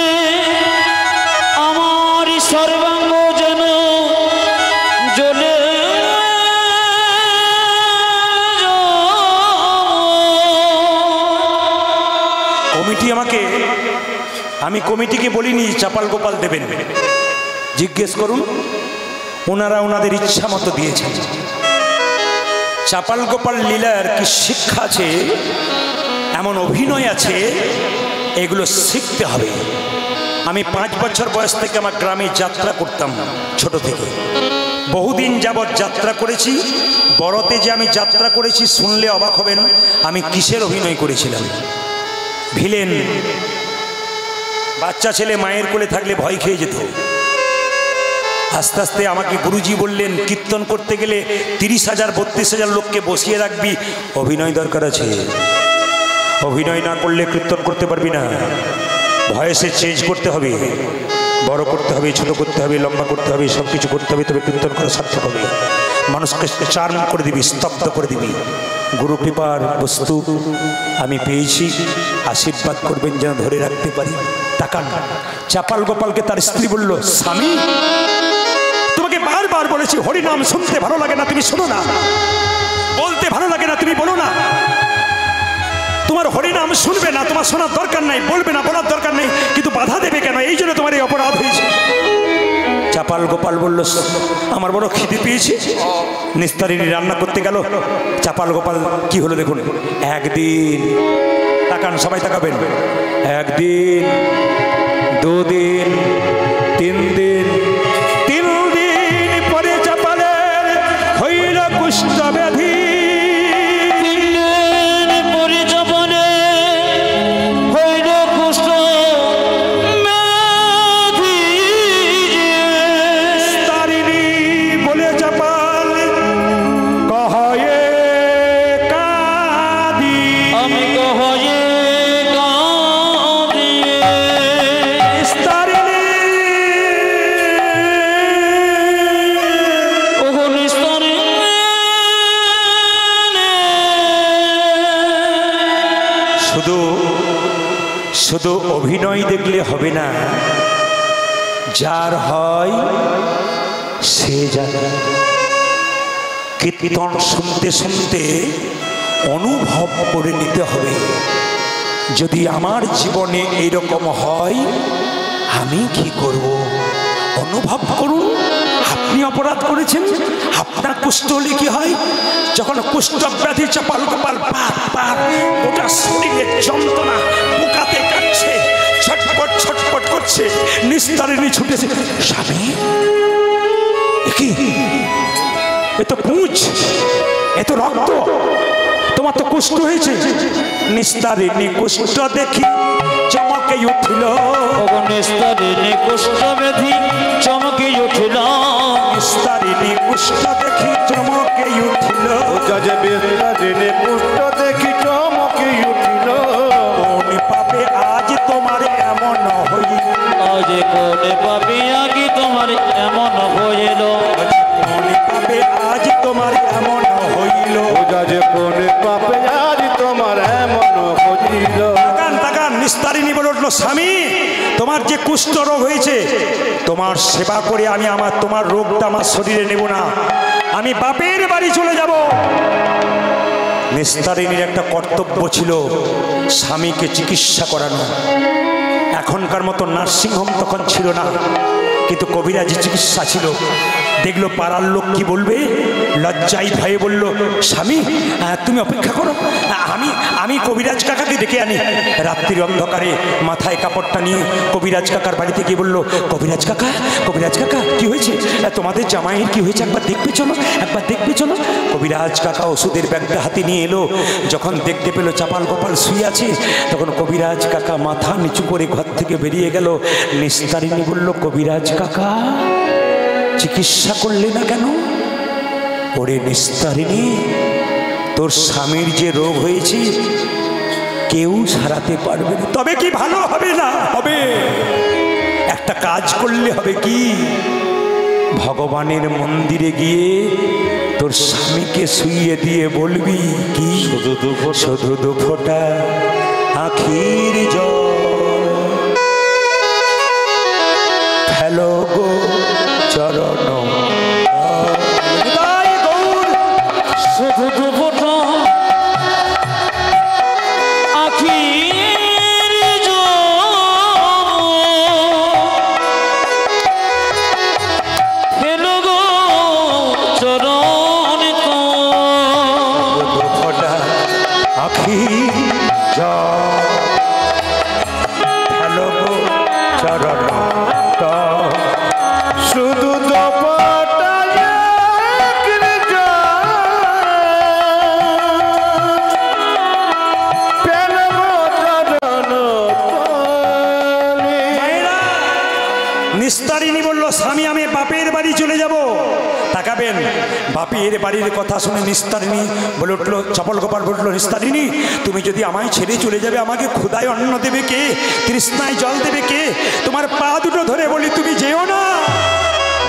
আমার সর্বাঙ্গ যেন জ্বলে কমিটি আমি কমিটিকে বলিনি চাপাল গোপাল দেবেন। জিজ্ঞেস করুন, ওনারা ওনাদের ইচ্ছা মতো দিয়েছেন। চাপাল গোপাল লীলার কি শিক্ষা আছে, এমন অভিনয় আছে, এগুলো শিখতে হবে। আমি 5 বছর বয়স থেকে আমার গ্রামে যাত্রা করতাম, ছোট থেকে বহুদিন যাবৎ যাত্রা করেছি। বড়তে যে আমি যাত্রা করেছি শুনলে অবাক হবেন, আমি কিসের অভিনয় করেছিলাম। ভিলেন বাচ্চা ছেলে মায়ের কোলে থাকলে ভয় খেয়ে যেত। আস্তে আস্তে আমাকে গুরুজি বললেন, কীর্তন করতে গেলে 30,000 32,000 লোককে বসিয়ে রাখবি, অভিনয় দরকার আছে। অভিনয় না করলে কীর্তন করতে পারবি না। ভয়েসে চেঞ্জ করতে হবে, বড় করতে হবে, ছোট করতে হবে, লম্বা করতে হবে, সব কিছু করতে হবে, তবে কীর্তন করা সার্থক হবে। মানুষকে চার্ম করে দিবি, স্তব্ধ করে দিবি। গুরু কৃপার বস্তু আমি পেয়েছি, আশীর্বাদ করবেন যেন ধরে রাখতে পারি। তাকান, চাপাল গোপালকে তার স্ত্রী বলল, স্বামী তোমাকে বারবার বলেছি হরিনাম শুনতে ভালো লাগে না, তুমি শোনো না। বলতে ভালো লাগে না, তুমি বলো না। তোমার হরিনাম শুনবে না, তোমার শোনার দরকার নাই, বলবে না, বলার দরকার নেই, কিন্তু বাধা দেবে কেন? এই জন্য তোমার এই অপরাধ হয়েছে। চাপাল চাপাল গোপাল বলল, আমার বড় খিদে পেয়েছে। নিস্তারিণী রান্না করতে গেল। চাপাল গোপাল কি হলো দেখুন। একদিন, তাকান সবাই তাকাবেন, একদিন, দুদিন, 3 দিন, 3 দিন পরে চাপালের হইল কুষ্ঠ ব্যাধি। শুধু অভিনয় দেখলে হবে না, যার হয় সে জানে। কীর্তন শুনতে শুনতে অনুভব করে নিতে হবে, যদি আমার জীবনে এরকম হয় আমি কি করব। অনুভব করুন, আপনি অপরাধ করেছেন, আপনার কুষ্ঠ হলে কি হয়? যখন কুষ্ঠ ব্যাধি চাপাল গোপাল গোটা শরীরে যন্ত্রণা, পোকাতে কাটছে, ছটপট ছটপট করছে। নিস্তারিণী ছুটেছে, স্বামী কি এ তো পুঁজ, এ তো রক্ত, তোমার তো কুষ্ঠ হয়েছে। নিস্তারিণী কুষ্ঠ দেখি চমকে উঠিল, নিস্তারিণী কুষ্ঠ ব্যাধি চমকে উঠিল, নিস্তারিণী কুষ্ঠ দেখি চমকে উঠিল, নিস্তারিণী কুষ্ঠ দেখি চমকে উঠিল। কোন পাপে আজ তোমার এমন হইল, আজ কোন পাপে আগে তোমার এমন হইল, কোন পাপে আজ তোমার এমন হইল, কোন পাপে আজ তোমার এমন হইল। তাকান তাকান, নিস্তারিণী বলে উঠল, স্বামী তোমার যে কুষ্ঠ রোগ হয়েছে, তোমার সেবা করে আমি তোমার রোগটা আমার শরীরে নেব না, আমি বাপের বাড়ি চলে যাব। নিস্তারিণীর একটা কর্তব্য ছিল স্বামীকে চিকিৎসা করানো। এখনকার মতো নার্সিংহোম তখন ছিল না, কিন্তু কবিরাজি চিকিৎসা ছিল। দেখলো পাড়ার লোক কি বলবে, লজ্জায় ভয়ে বলল, স্বামী তুমি অপেক্ষা করো, আমি কবিরাজ কাকাকে ডেকে আনি। রাত্রির অন্ধকারে মাথায় কাপড়টা নিয়ে কবিরাজ কাকার বাড়িতে গিয়ে বলল, কবিরাজ কাকা কি হয়েছে? তোমাদের জামাইয়ের কি হয়েছে, একবার দেখবে চলো, একবার দেখবে চলো। কবিরাজ কাকা ওষুধের ব্যাগটা হাতে নিয়ে এলো। যখন দেখতে পেলো চাপাল গোপাল শুয়ে আছে, তখন কবিরাজ কাকা মাথা নিচু করে ঘর থেকে বেরিয়ে গেল। নিস্তারিণী বলল, কবিরাজ কাকা চিকিৎসা করলে না কেন? ওরে নিস্তারিণী, তোর স্বামীর যে রোগ হয়েছে কেউ সারাতে পারবে না। তবে কি ভালো হবে না হবে? একটা কাজ করলে হবে কি, ভগবানের মন্দিরে গিয়ে তোর স্বামীকে শুইয়ে দিয়ে বলবি কি, শুধু 2 ফোঁটা আখির জল ফেলো গো চরণ, শুধু 2 ফোঁটা আখির জল ফেলো গো চরণে, 2 ফোঁটা আখির জল ফেলো গো চরণ, শুধু নিস্তারিণী বলল, স্বামী আমি বাপের বাড়ি চলে যাব। তাকাবেন, বাপের বাড়ির কথা শুনে নিস্তারিণী বলে উঠলো, চাপাল গোপাল বলল, নিস্তারিণী তুমি যদি আমায় ছেড়ে চলে যাবে, আমাকে ক্ষুধায় অন্ন দেবে কে, তৃষ্ণায় জল দেবে কে? তোমার পা দুটো ধরে বলি তুমি যেও না।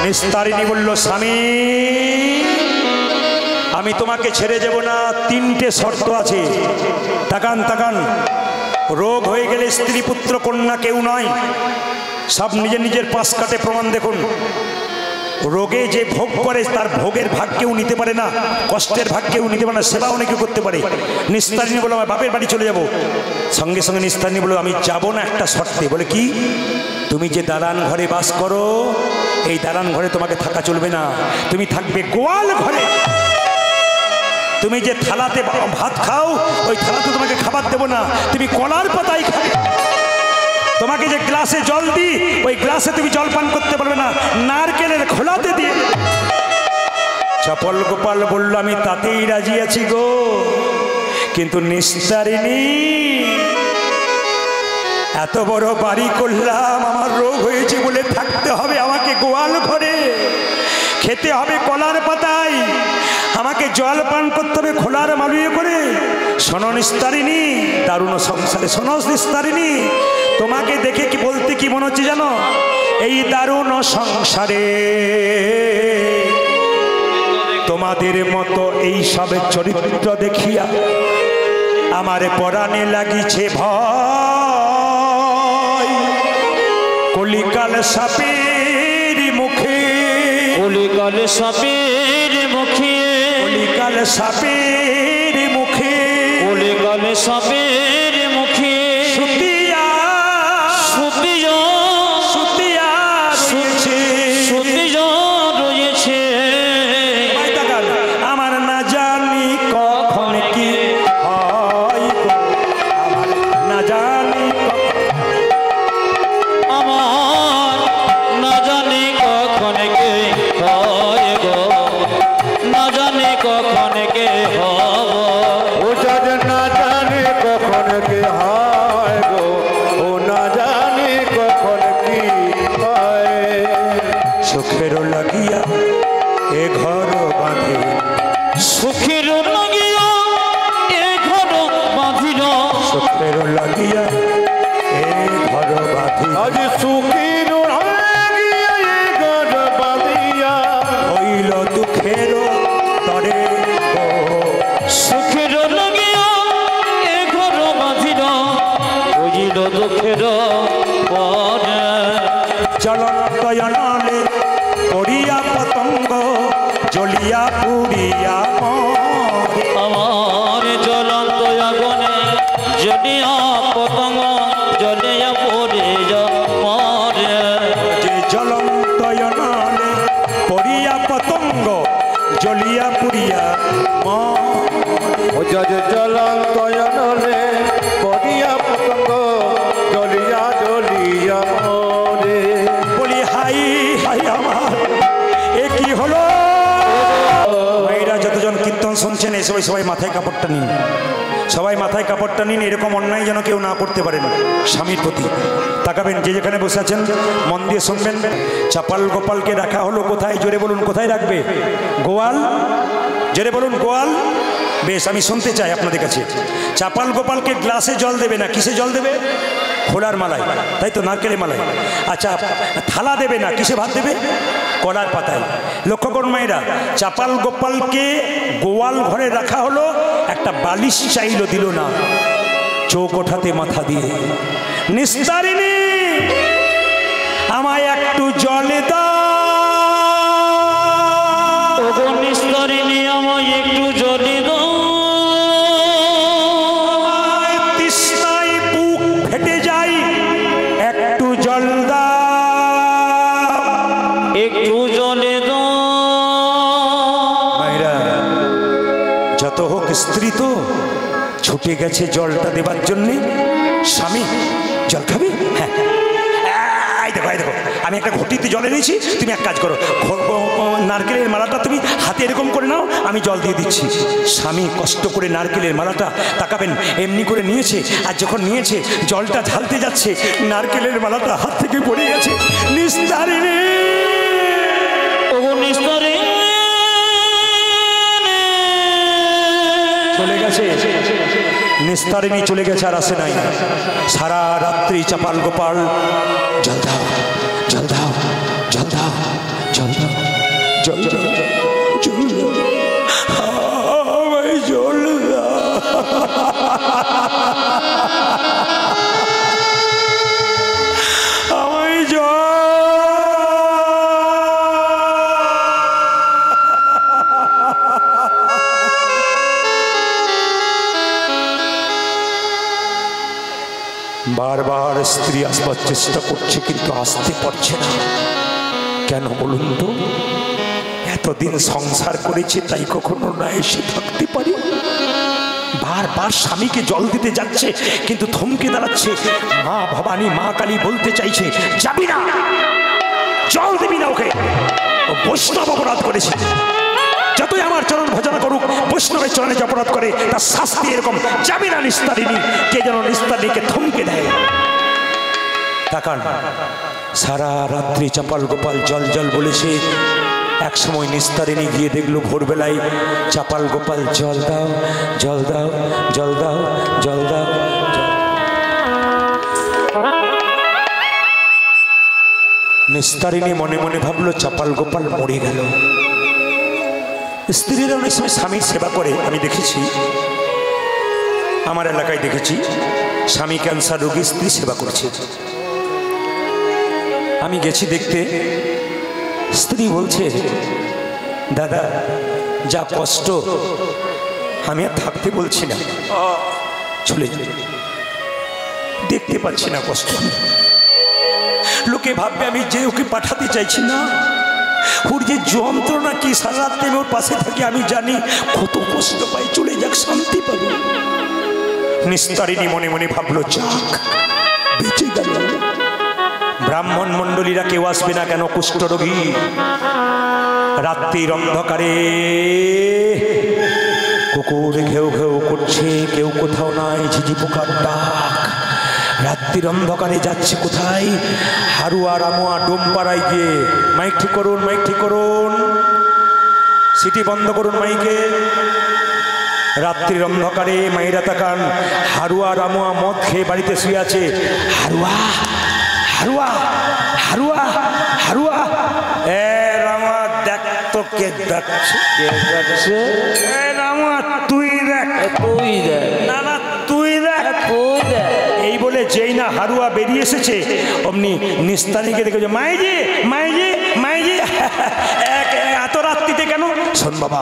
নিস্তারিণী বলল, স্বামী আমি তোমাকে ছেড়ে যাব না, 3টে শর্ত আছে। তাকান তাকান, রোগ হয়ে গেলে স্ত্রী পুত্র কন্যা কেউ নয়, সব নিজের নিজের পাশ কাটে প্রমাণ দেখুন। রোগে যে ভোগ করে তার ভোগের ভাগ কেউ নিতে পারে না, কষ্টের ভাগ কেউ নিতে পারে না, সেবা অনেকে করতে পারে। নিস্তারিণী বলে, আমার বাপের বাড়ি চলে যাব। সঙ্গে সঙ্গে নিস্তারিণী বলল আমি যাব না একটা শর্তে। বলে কি? তুমি যে দালান ঘরে বাস করো এই দালান ঘরে তোমাকে থাকা চলবে না, তুমি থাকবে গোয়াল ঘরে। তুমি যে থালাতে ভাত খাও ওই থালাতে তোমাকে খাবার দেবো না, তুমি কলার পাতায় খাবে। তোমাকে যে গ্লাসে জল দিই ওই গ্লাসে তুমি জল পান করতে পারবে না, নারকেলের খোলাতে দিয়ে। চপল গোপাল বলল আমি তাতেই রাজি আছি গো, কিন্তু নিস্তারিণী এত বড় বাড়ি করলাম, আমার রোগ হয়েছে বলে থাকতে হবে আমাকে গোয়াল ঘরে, খেতে হবে কলার পাতায়, আমাকে জল পান করতে হবে খোলার মালুয়ে করে। শোনো নিস্তারিণী, দারুণ সংসারে শোনো নিস্তারিণী, তোমাকে দেখে কি বলতে কি মনে হচ্ছে জানো? এই দারুণ সংসারে তোমাদের মতো এই সব চরিত্র দেখিয়া আমার পরাণে লাগিছে ভয়। কলিকাল সাপের মুখে, কলিকাল সাপের মুখে, কলিকাল সাপের মুখে, কলিকাল সাপের মুখে সুতিয়া সুতিয়া সুতিয়া রয়েছে, সুতিয়া রয়েছে। আমার না জানি কখন কি হয় গো, আমার না জানি আমার না জানি কখন কে হয় গো, না জানি কখন কে হব। ও যার না জানে কখন কি হয় গো, ও না জানে কখন কি হয়। সুখের লাগিয়া এ ঘর বাঁধে, সুখের লাগিয়া এ ঘর বাঁধিল, সুখের লাগিয়া এ ঘর বাঁধি। আজ সুখীর লাগিয়া এ ঘর বাঁধিয়া হইল দুঃখের তরে গো, সুখের লাগিয়া এ ঘর বাঁধিল, বুঝিল দুঃখের পরে। চলনয়নলে পড়িয়া পতঙ্গ জ্বলিয়া পুড়িয়া মরে। আমার জ্বলন্ত আগুনে জ্বলিয়া পতঙ্গ জ্বলিয়া পড়ে মরে। যে জ্বলন্তয়নলে পড়িয়া পতঙ্গ জ্বলিয়া পুড়িয়া মরে। ও যার জলান্তয়নলে পড়িয়া পতঙ্গ জ্বলিয়া জ্বলিয়া মরে। বলি হাই হাই আমার এ কি হলো? ভাইরা যতজন কীর্তন শুনছেন এই সবাই মাথায় কাপড়টা নিন, সবাই মাথায় কাপড়টা নিন। এরকম অন্যায় যেন কেউ না করতে পারেন স্বামীর প্রতি। তাকাবেন, যে যেখানে বসে আছেন মন দিয়ে শুনবেন। চাপাল গোপালকে রাখা হলো কোথায়? জোরে বলুন, কোথায় রাখবে? গোয়াল। জোরে বলুন, গোয়াল। বেশ, আমি শুনতে চাই আপনাদের কাছে। চাপাল গোপালকে গ্লাসে জল দেবে না, কিসে জল দেবে? খোলার মালায়, তাই তো, নারকেলের মালায়। আচ্ছা, থালা দেবে না, কিসে ভাত দেবে? কলার পাতায়। লক্ষ্য করুন মায়েরা, চাপাল গোপালকে গোয়াল ঘরে রাখা হলো, একটা বালিশ চাইলো, দিল না, চৌকোঠাতে মাথা দিয়ে। নিস্তারিণী আমায় একটু জলে দাও, ওগো নিস্তারিণী আমায় একটু জলে দাও, আমায় তৃষ্ণায় বুক ফেটে যায়, একটু জল দাও, একটু জলে দাও। মায়েরা, যত হোক স্ত্রী তো ছুটে গেছে জলটা দেবার জন্যে। স্বামী জল খাবি? হ্যাঁ, এই দেখো, এই দেখো, আমি একটা ঘটিতে জল এনেছি, তুমি এক কাজ করো, নারকেলের মালাটা তুমি হাতে এরকম করে নাও, আমি জল দিয়ে দিচ্ছি। স্বামী কষ্ট করে নারকেলের মালাটা, তাকাবেন, এমনি করে নিয়েছে, আর যখন নিয়েছে জলটা ঢালতে যাচ্ছে, নারকেলের মালাটা হাত থেকে পড়ে গেছে। নিস্তারিণী, ওগো নিস্তারিণী চলে গেছে। নিস্তারিণী চলে গেছে, আর আসে নাই। সারা রাত্রি চাপাল গোপাল জল দাও, জল দাও, জল দাও, জল দাও, জল দাও, জল দাও, আমায় জল দাও। আমায় জল। বারবার স্ত্রী আসবার চেষ্টা করছে কিন্তু আসতে পারছে না। কেন বলুন তো? এতদিন সংসার করেছে তাই কখনো না এসে থাকতে পারি। বারবার স্বামীকে জল দিতে যাচ্ছে কিন্তু থমকে দাঁড়াচ্ছে। মা ভবানী, মা কালী বলতে চাইছে, যাবি না, জল দিবি না ওকে, ও বৈষ্ণব অপরাধ করেছে। যতই আমার চরণ ভজনা করুক, বৈষ্ণবের চরণে যে অপরাধ করে তার শাস্তি এরকম, যাবি না নিস্তারিণী। কে যেন নিস্তারিণীকে থমকে দেয়। তাকান, সারা রাত্রি চাপাল গোপাল জল জল বলেছে। এক সময় নিস্তারিণী গিয়ে দেখলো ভোরবেলায় চাপাল গোপাল জল দাও, জল দাও, জল দাও, জল দাও। নিস্তারিণী মনে মনে ভাবলো চাপাল গোপাল মরে গেল। স্ত্রীরা অনেক সময় স্বামীর সেবা করে, আমি দেখেছি, আমার এলাকায় দেখেছি স্বামী ক্যান্সার রোগী, স্ত্রী সেবা করছে। আমি গেছি দেখতে, স্ত্রী বলছে, দাদা যা কষ্ট, আমি আর থাকতে বলছি না, চলে যাই, দেখতে পাচ্ছি না কষ্ট। লোকে ভাববে আমি যে ওকে পাঠাতে চাইছি না, ওর যে যন্ত্রণা কি, সারা রাত্রে ওর পাশে থাকি, আমি জানি কত কষ্ট পাই, চলে যাক, শান্তি পাবে। নিস্তারিণী মনে মনে ভাবলো, যাক বেঁচে গেল। ব্রাহ্মণ মণ্ডলীরা কেউ আসবে না কেন? কুষ্ঠরোগী। রাত্রির অন্ধকারে কুকুর ঘেউ ঘেউ করছে, কেউ কোথাও নাই, ঝিঝি পোকার ডাক। রাত্রির অন্ধকারে যাচ্ছে কোথায়? হারুয়া রামুয়া ডোমপাড়ায় গিয়ে, মাইক ঠিক করুন, মাইক ঠিক করুন, সিটি বন্ধ করুন মাইকে। রাত্রির অন্ধকারে মাইরা তাকান, হারুয়া রামুয়া মদ খেয়ে বাড়িতে শুয়ে আছে। হারুয়া, হারুয়া, হারুয়া, হারুয়া, এ রামা দেখ তো কে ডাকছে, কে ডাকছে? এ রামা তুই দেখ, তুই দেখ, না না তুই দেখ, তুই দেখ। এই বলে যেই না হারুয়া বেরিয়ে এসেছে, অমনি নিস্তারিণীকে দেখেছে, মাইজি, মাইজি, মাইজি, এত রাত্রিতে কেন? শোন বাবা,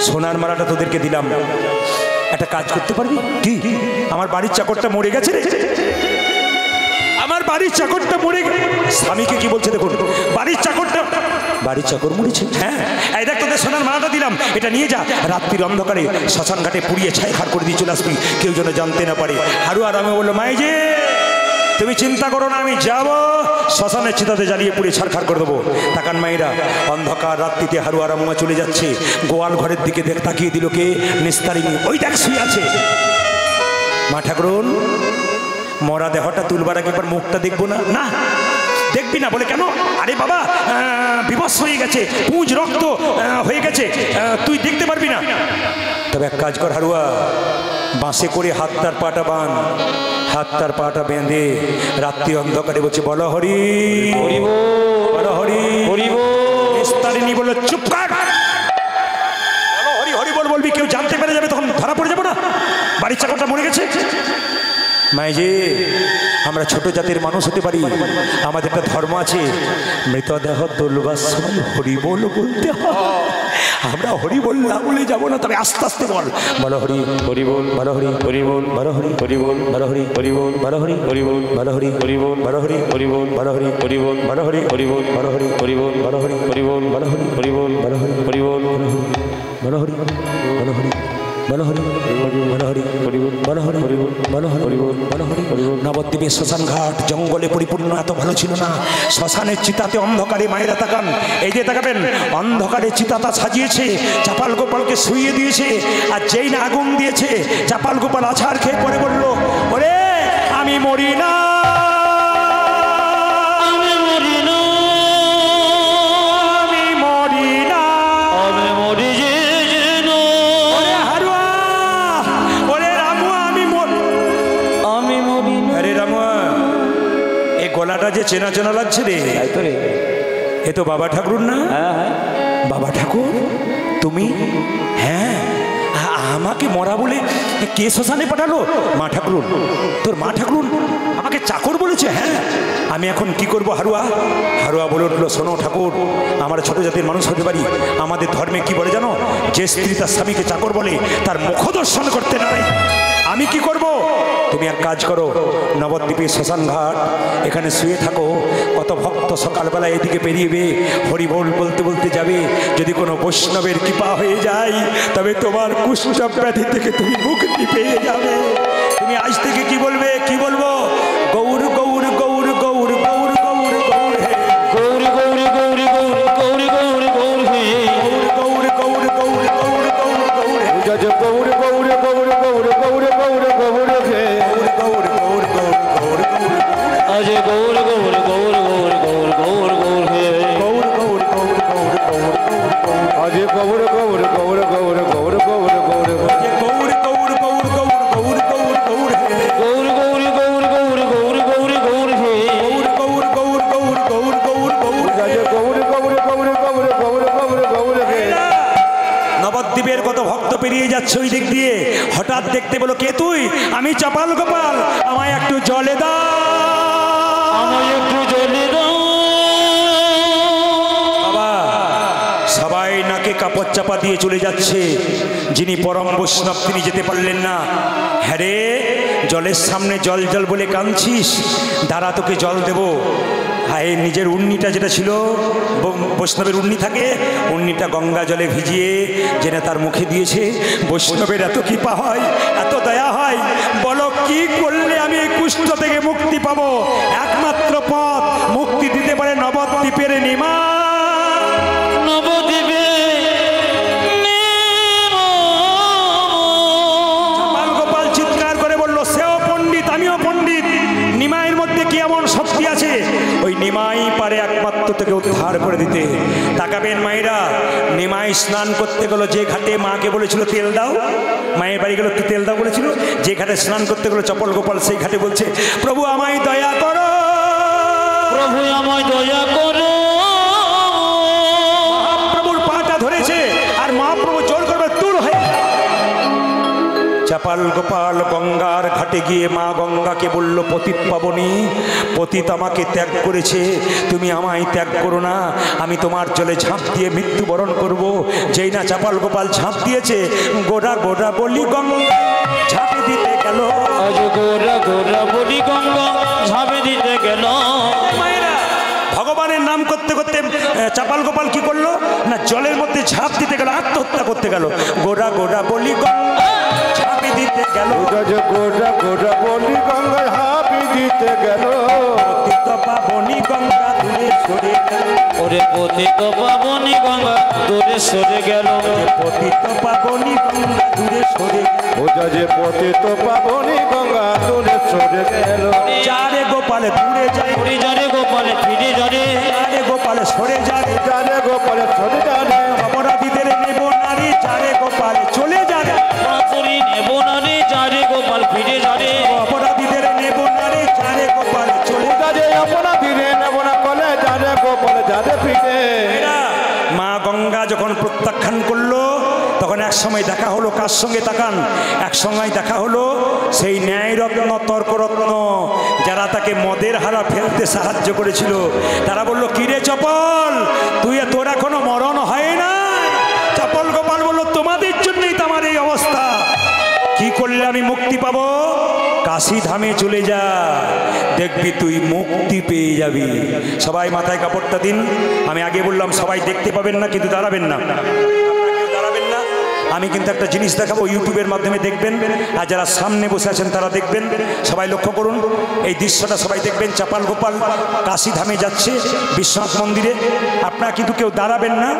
সোনার মালাটা তোদেরকে দিলাম, একটা কাজ করতে পারবি? কি? আমার বাড়ির চাকরটা মরে গেছে রে, আমার বাড়ির চাকরটা মরে গেছে। স্বামীকে কি বলছে দেখুন, বাড়ির চাকরটা, বাড়ির চাকর মরেছে? হ্যাঁ, এই দেখ তোদের সোনার মালাটা দিলাম, এটা নিয়ে যা, রাত্রির অন্ধকারে শ্মশান ঘাটে পুড়িয়ে ছাইখার করে দিয়ে চলে আসবি, কেউ যেন জানতে না পারে। হারু আরামে বললো, মাইজি তুমি চিন্তা করো না, আমি যাব, শ্মশানের চিতাতে জ্বালিয়ে পুড়ে ছারখার করে দেবো। তাকান মায়েরা, অন্ধকার রাত্রিতে হারু আরামা চলে যাচ্ছে। গোয়াল ঘরের দিকে দেখ, তাকিয়ে দিল কে? নিস্তারিণী। ওই দেখ শুয়ে আছে। মা ঠাকুরন, মরা দেহটা তুলবার আগে একবার মুখটা দেখবো না? না দেখবি না বলে কেন? আরে বাবা বিবশ হয়ে গেছে, পুঁজ রক্ত হয়ে গেছে, তুই দেখতে পারবি না। তবে এক কাজ কর হারুয়া, বাঁশে করে হাত তার পাটা বাঁধ, হাত তার পাটা বেঁধে রাত্রি অন্ধকারে বলছে, বলো হরি, বলো হরি, নিস্তারিণী বলল, চুপ কর, বলো হরি, হরি বল, বলবি, কেউ জানতে পেরে যাবে, তখন ধরা পড়ে যাবো না, বাড়ির চাকরটা মরে গেছে। মাইজি, আমরা ছোট জাতির মানুষ হতে পারি, আমাদের একটা ধর্ম আছে, মৃতদেহ তোলবার সময় হরি বল বলতে হয়। আমরা হরি বল না বলে যাবো না, তবে আস্তে আস্তে বল, বলো হরি, হরি বল, বলো হরি, হরি বল, বলো হরি, হরি বল, বলো হরি, হরি বল, বলো হরি, হরি বল, বলো হরি, হরি বল, বলো হরি, হরি বল, বলো হরি, হরি বল, বলো হরি, হরি বল, বলো হরি, হরি বল, বলো হরি, হরি বল, বলো হরি, হরি বল, বলো হরি, হরি বল, বলো হরি, বলো হরি, বনহরি বনহরি বনহরি বনহরি বনহরি। নবদ্বীপের শ্মশান ঘাট জঙ্গলে পরিপূর্ণ, এত ভালো ছিল না। শ্মশানের চিতাতে অন্ধকারে মায়েরা তাকান, এই যে তাকাবেন, অন্ধকারে চিতাটা সাজিয়েছে, চাপাল গোপালকে শুইয়ে দিয়েছে, আর যেই না আগুন দিয়েছে, চাপাল গোপাল আছাড় খেয়ে পড়ে বলল, ওরে আমি মরি না, গলাটা যে চেনা চেনা লাগছে রে, এ তো বাবা ঠাকুর না? বাবা ঠাকুর তুমি? হ্যাঁ, আমাকে মরা বলে কে শ্মশানে পাঠালো? মা ঠাকুর। তোর মা ঠাকুর আমাকে চাকর বলেছে? হ্যাঁ। আমি এখন কি করব হারুয়া? হারুয়া বলে উঠলো, শোনো ঠাকুর, আমরা ছোট জাতির মানুষ হতে পারি, আমাদের ধর্মে কি বলে জানো? যে স্ত্রী তার স্বামীকে চাকর বলে তার মুখ দর্শন করতে নয়, আমি কি করব? তুমি এক কাজ করো, নবদ্বীপের শ্মশান ঘাট এখানে শুয়ে থাকো। কত ভক্ত সকালবেলা এদিকে পেরিয়েবে, হরিবোল বলতে বলতে যাবে। যদি কোনো বৈষ্ণবের কৃপা হয়ে যায় তবে তোমার কুষ্ঠ ব্যাধি থেকে তুমি মুক্তি পেয়ে যাবে। তুমি আজ থেকে কি বলবে? কি বলবো? গৌর গৌর গৌর গৌর গৌর গৌর গৌর হে গৌরী গৌরী গৌরী গৌরী গৌরী গৌরী গৌর হে গৌর গৌর গৌর গৌর গৌর গৌর হে জজ গৌর গৌর গৌর গৌর গৌর গৌর গৌর হে গৌর গৌর গৌর গৌর গৌর আজ গৌর গৌর গৌর গৌর গৌর গৌর গৌর হে গৌর গৌর গৌর গৌর গৌর গৌর আজ গৌর গৌর গৌর গৌর গৌর গৌর গৌর গৌর গৌর গৌর গৌর গৌর গৌর গৌর হে গৌর গৌরী গৌর গৌর গৌর গৌরী গৌর হে গৌর গৌর গৌর গৌর গৌর গৌর জজ গৌর গৌর গৌর গৌর গৌর গৌর গৌর হে নবদ্বীপের কত ভক্ত পেরিয়ে যাচ্ছে ওই দিক দিয়ে, হঠাৎ দেখতে বলো, কে তুই? আমি চাপাল গোপাল, আমায় একটু জলে দাও। আমায় একটু জলে দাও। বাবা সবাই নাকে কাপড় চাপা দিয়ে চলে যাচ্ছে। যিনি পরম বৈষ্ণব তিনি যেতে পারলেন না। হ্যাঁ রে, জলের সামনে জল জল বলে কাঁদছিস, দাঁড়া তোকে জল দেব। হায়, নিজের উন্নিটা যেটা ছিল, বৈষ্ণবের উন্নি থাকে, উন্নিটা গঙ্গা জলে ভিজিয়ে যেটা তার মুখে দিয়েছে। বৈষ্ণবের এত কৃপা হয়, এত দয়া হয়। বলো কি করলে আমি এই কুষ্ঠ থেকে মুক্তি পাবো? একমাত্র পথ, মুক্তি দিতে পারে নবদ্বীপের নিমা। নবদ্বীপে গোপাল চিৎকার করে বলল, সেও পণ্ডিত আমিও পণ্ডিত, নিমাইয়ের মধ্যে কি এমন শক্তি আছে? ওই নিমাই পারে একমাত্র থেকে উদ্ধার করে দিতে। তাকাবেন মায়েরা, নিমাই স্নান করতে গেল যে ঘাটে মাকে বলেছিল তেল দাও, মায়ের বাড়ি গেল একটু তেল দাও বলেছিল, যে ঘাটে স্নান করতে গেল চপল গোপাল সেই ঘাটে বলছে, প্রভু আমায় দয়া করো, প্রভু আমায় দয়া করো। মহাপ্রভুর পাটা ধরেছে আর মহাপ্রভু জোর করবে দূর হয়ে। চাপাল গোপাল গঙ্গার ঘাটে গিয়ে মা গঙ্গাকে বলল, পতিত পাবনী, পতিত আমাকে ত্যাগ করেছে, তুমি আমায় ত্যাগ করো না, আমি তোমার জলে ঝাঁপ দিয়ে মৃত্যুবরণ করব। যেই না চাপাল গোপাল ঝাঁপ দিয়েছে, গোড়া গোড়া বলি গঙ্গা ঝাঁপে দিতে গেল। আজ গোরা গোরা বলি গঙ্গা ঝাঁপে দিতে গেল। মায়েরা, ভগবানের নাম করতে করতে চাপাল গোপাল কি করলো না, জলের মধ্যে ঝাঁপ দিতে গেল, আত্মহত্যা করতে গেল। গোড়া গোড়া বলি গঙ্গা ঝাঁপে দিতে গেল। জজ গোড়া গোড়া বলি গঙ্গা হাবি দিতে গেল। পতিত পাবনী গঙ্গা দূরে সরে গেল। ওরে পতিত পাবনী গঙ্গা দূরে সরে গেল। পতিত পাবনী গঙ্গা দূরে সরে গেল। ও জজে পতিত পাবনী গঙ্গা দূরে সরে গেল। যারে গোপাল দূরে যায়, ফিরে যারে গোপালে ফিরে যারে। যারে গোপাল সরে যারে, জানে গোপালে সরে জানে অপরাধীদের নেব নারী, যারে গোপাল চলে যারে, করি নেব না রে যারে গোপাল ফিরে যারে। অপরাধীদের নেব নারী, যারে গোপাল চলে জানে আপনা ফিরে নেব না কলে জানে গোপালে জানে ফিরে। এরা মা গঙ্গা যখন প্রত্যাখ্যান করলো, তখন এক সময় দেখা হলো কার সঙ্গে? তাকান, এক সময় দেখা হলো সেই ন্যায়রত্ন তর্করত্ন, যারা তাকে মদের হারা ফেলতে সাহায্য করেছিল। তারা বলল, কিরে চপল, তোর এখনো মরণ হয় না? চপল গোপাল বলল, তোমাদের জন্যই তো আমার এই অবস্থা। কি করলে আমি মুক্তি পাবো? কাশী ধামে চলে যা, দেখবি তুই মুক্তি পেয়ে যাবি। সবাই মাথায় কাপড়টা দিন। আমি আগে বললাম সবাই দেখতে পাবেন না, কিন্তু দাঁড়াবেন না, দাঁড়াবেন না। আমি কিন্তু একটা জিনিস দেখাবো, ইউটিউবের মাধ্যমে দেখবেন, আর যারা সামনে বসে আছেন তারা দেখবেন। সবাই লক্ষ্য করুন এই দৃশ্যটা, সবাই দেখবেন। চাপাল গোপাল কাশী ধামে যাচ্ছে, বিশ্বনাথ মন্দিরে। আপনারা কিন্তু কেউ দাঁড়াবেন না,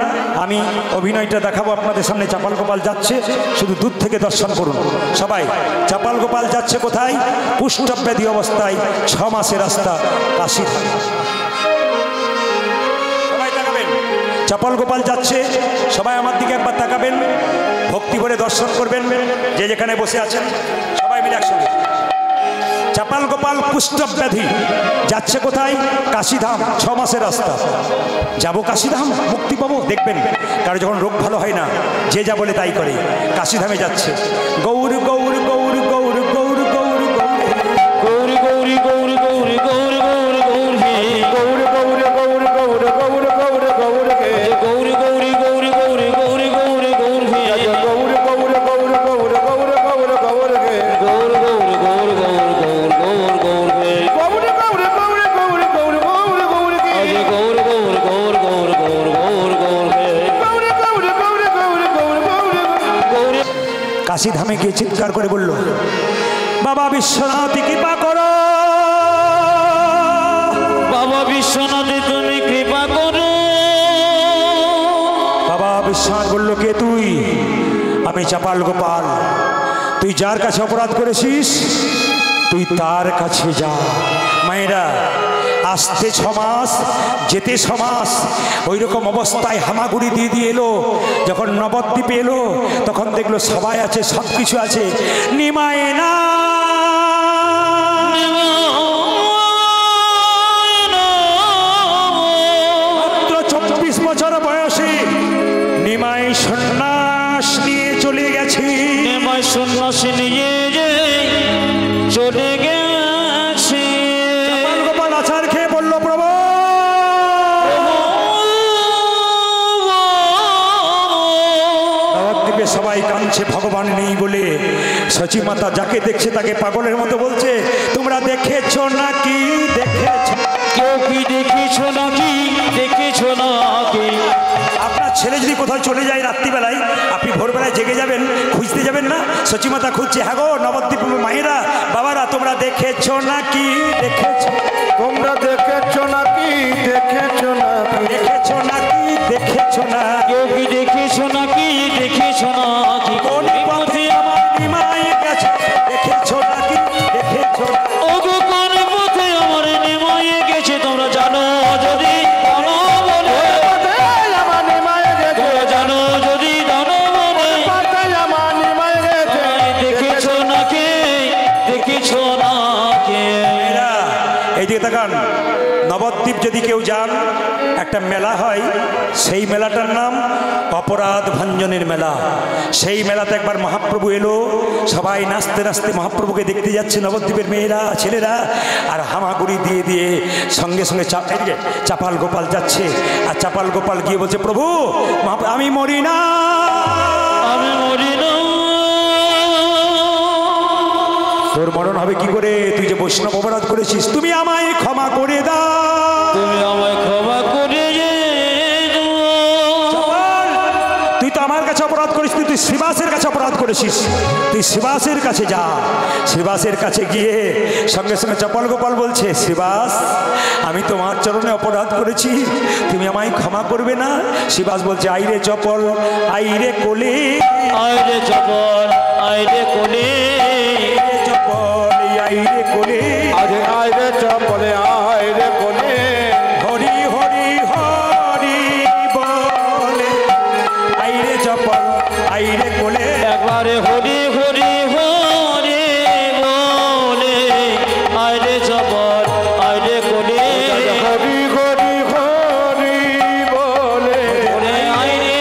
আমি অভিনয়টা দেখাবো আপনাদের সামনে। চাপাল গোপাল যাচ্ছে, শুধু দূর থেকে দর্শন করুন সবাই। চাপাল গোপাল যাচ্ছে কোথায়? কুষ্ঠব্যাধি অবস্থায়, 6 মাসের রাস্তা কাশী ধাম। সবাই তাকাবেন, চাপাল গোপাল যাচ্ছে, সবাই আমার দিকে একবার তাকাবেন, ভক্তি ভরে দর্শন করবেন। যে যেখানে বসে আছেন সবাই মিলে একসঙ্গে। চাপাল গোপাল কুষ্ঠব্যাধি যাচ্ছে কোথায়? কাশীধাম, 6 মাসের রাস্তা। যাবো কাশীধাম, মুক্তি পাবো, দেখবেন। কারণ যখন রোগ ভালো হয় না, যে যা বলে তাই করে। কাশীধামে যাচ্ছে। গৌর গৌর গৌর গৌর গৌর গৌর গৌর গৌরী গৌরী গৌরী গৌরী গৌর গৌর হে গৌর গৌর গৌর গৌর গৌর গৌর গৌর হে গৌরী গৌরী গৌরী গৌরী গৌরী গৌরী গৌর হে গৌর গৌর গৌর গৌর গৌর গৌর গৌর হে গৌর কাশীধামে গিয়ে চিৎকার করে বলল, বাবা বিশ্বনাথ কৃপা করো, বাবা বিশ্বনাথ তুমি কৃপা করো। বাবা বিশ্বনাথ বলল, কে তুই? আমি চাপাল গোপাল। তুই যার কাছে অপরাধ করেছিস তুই তার কাছে যা। মায়েরা, আসতে 6 মাস, যেতে 6 মাস, ওই রকম অবস্থায় হামাগুড়ি দিয়ে এলো। যখন নবদ্বীপে এলো তখন দেখলো সবাই আছে, সব কিছু আছে। নিমায় না মাত্র 24 বছর বয়সে নিমাই সন্ন্যাস নিয়ে চলে গেছে। নিমাই সন্ন্যাস নিয়ে চলে গেছে। গোপাল আচার খেয়ে বলল, প্রভু নবদ্বীপে সবাই কাঁদছে ভগবান নেই বলে। সচী মাতা যাকে দেখছে তাকে পাগলের মতো বলছে, তোমরা দেখেছো নাকি? দেখেছো? কেউ কি দেখেছো নাকি? দেখেছো নাকি? আপনার ছেলে যদি কোথাও চলে যায় রাত্রিবেলায়, আপনি ভোরবেলায় জেগে যাবেন, খুঁজতে যাবেন না? সচিমাতা খুঁজছে, হ্যাঁ গো নবদ্বীপ মায়েরা বাবারা তোমরা দেখেছো নাকি? দেখেছো? তোমরা দেখেছো নাকি? দেখেছো নাকি? দেখেছো নাকি? দেখেছো না? কেউ কি দেখেছো নাকি? দেখেছো নাকি? কোন পথে আমার নিমাই গেছে? দেখেছো নাকি? দেখেছো না? ওগো কোন পথে আমার নিমাই গেছে? তোমরা জানো যদি জানো বলে, আমার নিমায় গেছে, জানো যদি জানো বলে, আমার নিমায় গেছে। দেখেছো নাকি? দেখেছো নাকি? এরা এইদিকে তাকান। নবদ্বীপ যদি কেউ যান, একটা মেলা হয়, সেই মেলাটার নাম অপরাধ ভঞ্জনের মেলা। সেই মেলাতে একবার মহাপ্রভু এলো, সবাই নাচতে নাচতে মহাপ্রভুকে দেখতে যাচ্ছে নবদ্বীপের মেয়েরা ছেলেরা, আর হামাগুড়ি দিয়ে দিয়ে সঙ্গে সঙ্গে চাপাল গোপাল যাচ্ছে। আর চাপাল গোপাল গিয়ে বলছে, প্রভু আমি মরি না, আমি মরি না। তোর মরণ হবে কি করে? তুই যে বৈষ্ণব অপরাধ করেছিস, তুমি আমায় ক্ষমা করে দাও। তুমি আমায় ক্ষমা করে তুই তো আমার কাছে অপরাধ করিস, তুই শ্রীবাসের কাছে অপরাধ করেছিস, তুই শ্রীবাসের কাছে যা। শ্রীবাসের কাছে গিয়ে সঙ্গে সঙ্গে চপল গোপাল বলছে, শ্রীবাস আমি তোমার চরণে অপরাধ করেছি, তুমি আমায় ক্ষমা করবে না? শ্রীবাস বলছে, আইরে চপল আইরে কোলে, আইরে চপল আইরে কোলে, চপল আইরে কোলে, আরে আইরে চপলে আইরে কোলে, হরি হরি হরি বলে, আইরে চপল আইরে কোলে, একবারে হরি হরি হরি বলে, আইরে চপল আইরে কোলে, হরি হরি হরি বলে, বলে আইরে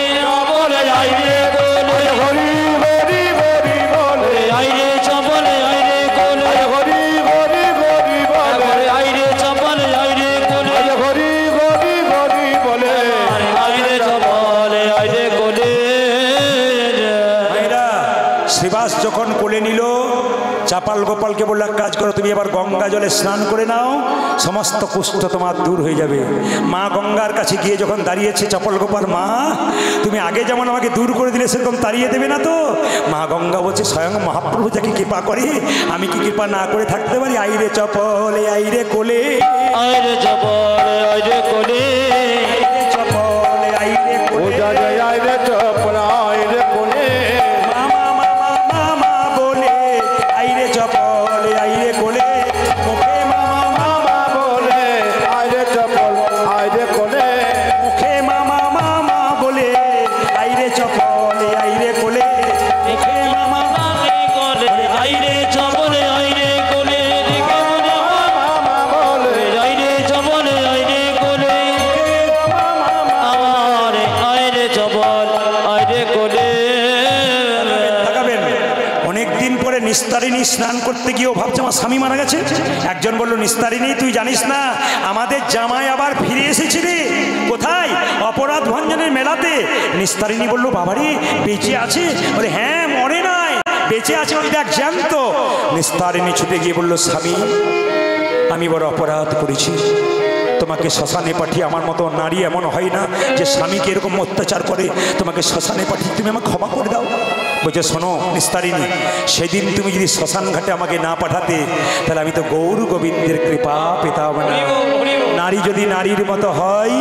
বলে আইরে কোলে, হরি হরি হরি বলে, আইরে চপল আইরে কোলে, হরি হরি হরি বলে, আইরে চপল আইরে কোলে, হরি হরি হরি বলে, আইরে চপল আইরে কোলে। ভাইরা, শ্রীবাস যখন কোলে নিল, চাপাল গোপালকে বলল, এক কাজ করো, তুমি এবার গঙ্গা জলে স্নান করে নাও, সমস্ত কুষ্ঠ তোমার দূর হয়ে যাবে। মা গঙ্গার কাছে গিয়ে যখন দাঁড়িয়েছে চাপাল গোপাল, মা তুমি আগে যেমন আমাকে দূর করে দিলে সেরকম তাড়িয়ে দেবে না তো? মা গঙ্গা বলছে, স্বয়ং মহাপ্রভু যাকে কৃপা করে আমি কি কৃপা না করে থাকতে পারি? আইরে চপল আইরে কোলে, আইরে চপল আইরে কোলে, আইরে চপল আইরে ও কোলে, যা যায় আইরে চপলে আইরে কোলে, মামা মামা মামা বলে, আইরে চপল আইরে কোলে, মুখে মামা মামা বলে, আইরে চপল আইরে কোলে, মুখে মামা মামা বলে, আইরে চপল আইরে কোলে, মুখে মামা আইরে কোলে, আইরে চপল আইরে কোলে, দেখে মনে মামা বলে, আইরে চপল আইরে কোলে, আমার আইরে চপল আইরে কোলে। তাকাবেন। অনেকদিন পরে নিস্তারিণী স্নান করতে গিয়েও ভাবছে আমার স্বামী মারা গেছে। একজন বলল, নিস্তারিণী তুই জানিস না আমাদের জামাই আবার ফিরে এসেছে রে। কোথায়? অপরাধ ভঞ্জনের মেলাতে। নিস্তারিণী বলল, বাবারে বেঁচে আছে? বলে, হ্যাঁ মরে নাই, বেঁচে আছে, ওই দেখ জ্যান্ত। নিস্তারিণী ছুটে গিয়ে বলল, স্বামী আমি বড় অপরাধ করেছি, তোমাকে শ্মশানে পাঠিয়ে, আমার মতো নারী এমন হয় না যে স্বামীকে এরকম অত্যাচার করে, তোমাকে শ্মশানে পাঠিয়ে তুমি আমাকে ক্ষমা করে দাও। বলছে শোনো নিস্তারিণী, সেদিন তুমি যদি শ্মশান ঘাটে আমাকে না পাঠাতে তাহলে আমি তো গৌর গোবিন্দের কৃপা পেতাম না। নারী যদি নারীর মতো হয়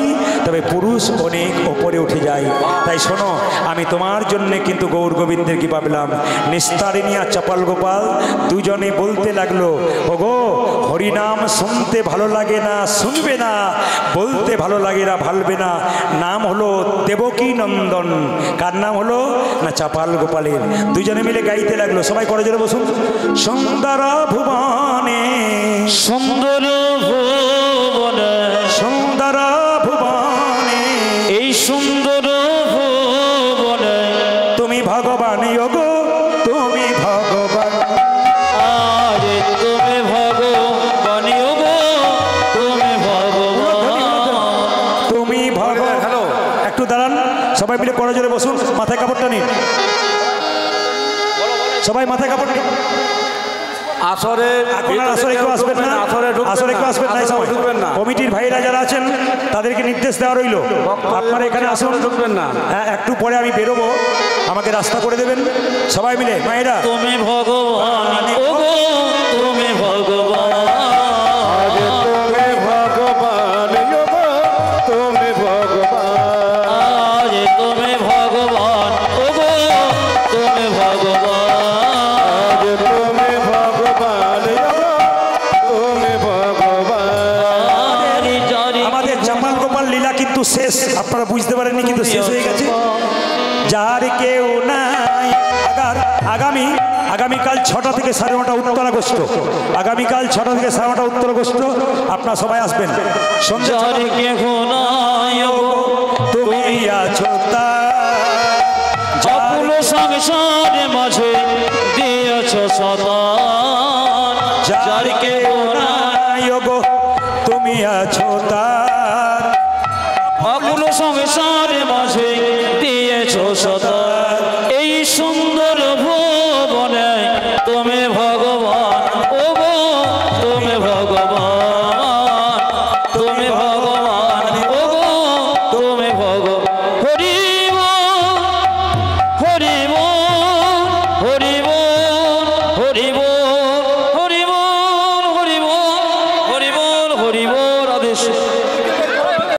তবে পুরুষ অনেক ওপরে উঠে যায়। তাই শোনো, আমি তোমার জন্য কিন্তু গৌর গোবিন্দের কৃপা পেলাম। নিস্তারিণী আর চপল গোপাল দুজনে বলতে লাগলো, ওগো হরিনাম শুনতে ভালো লাগে না শুনবে না, বলতে ভালো লাগে না ভালবে না। নাম হলো দেবকী নন্দন। কার নাম হলো না চপল গোপালের। দুজনে মিলে গাইতে লাগলো। সবাই করে জোরে বসুন। সুন্দর ভুবনে সুন্দর ভুবনে সুন্দর ভুবনে এই সুন্দর ভুবনে তুমি ভগবান ওগো তুমি ভগবান। আরে তুমি ভগবান ওগো তুমি ভগবান। তুমি ভগবান। হ্যালো, একটু দাঁড়ান, সবাই মিলে করে জোরে বসুন। মাথায় কাপড়টা নিন, সবাই মাথায় কাপড় নিন। আসরে এখন আর আসরে কেউ আসবেন না, আসরে কেউ আসবেন না এই সময়। কমিটির ভাইরা যারা আছেন তাদেরকে নির্দেশ দেওয়া রইল, আপনারা এখানে আসুন। ঢুকবেন না। হ্যাঁ, একটু পরে আমি বেরোবো, আমাকে রাস্তা করে দেবেন সবাই মিলে। মায়েরা তুমি ভগবান ওগো তুমি ভগবান। তুমি ভগবান তুমি ভগবান। আরে তুমি ভগবান ওগো তুমি ভগবান। তুমি ভগবান তুমি ভগবান। আরে জারি আমাদের চপল গোপাল লীলা কিন্তু শেষ, আপনারা বুঝতে পারেননি কিন্তু শেষ হয়ে গেছে। যার কেউ নাই। আগামীকাল 6টা থেকে 9:30 উত্তর আগস্ট। আগামীকাল 6টা থেকে 9:30 উত্তর আগস্ট আপনারা সবাই আসবেন। সন্ধ্যে জারি কেহ নাই ওগো তুমি আছো তা অকুল সংসারে মাঝে দিয়েছ সদান। যার কেউ নাই ওগো তুমি আছো তা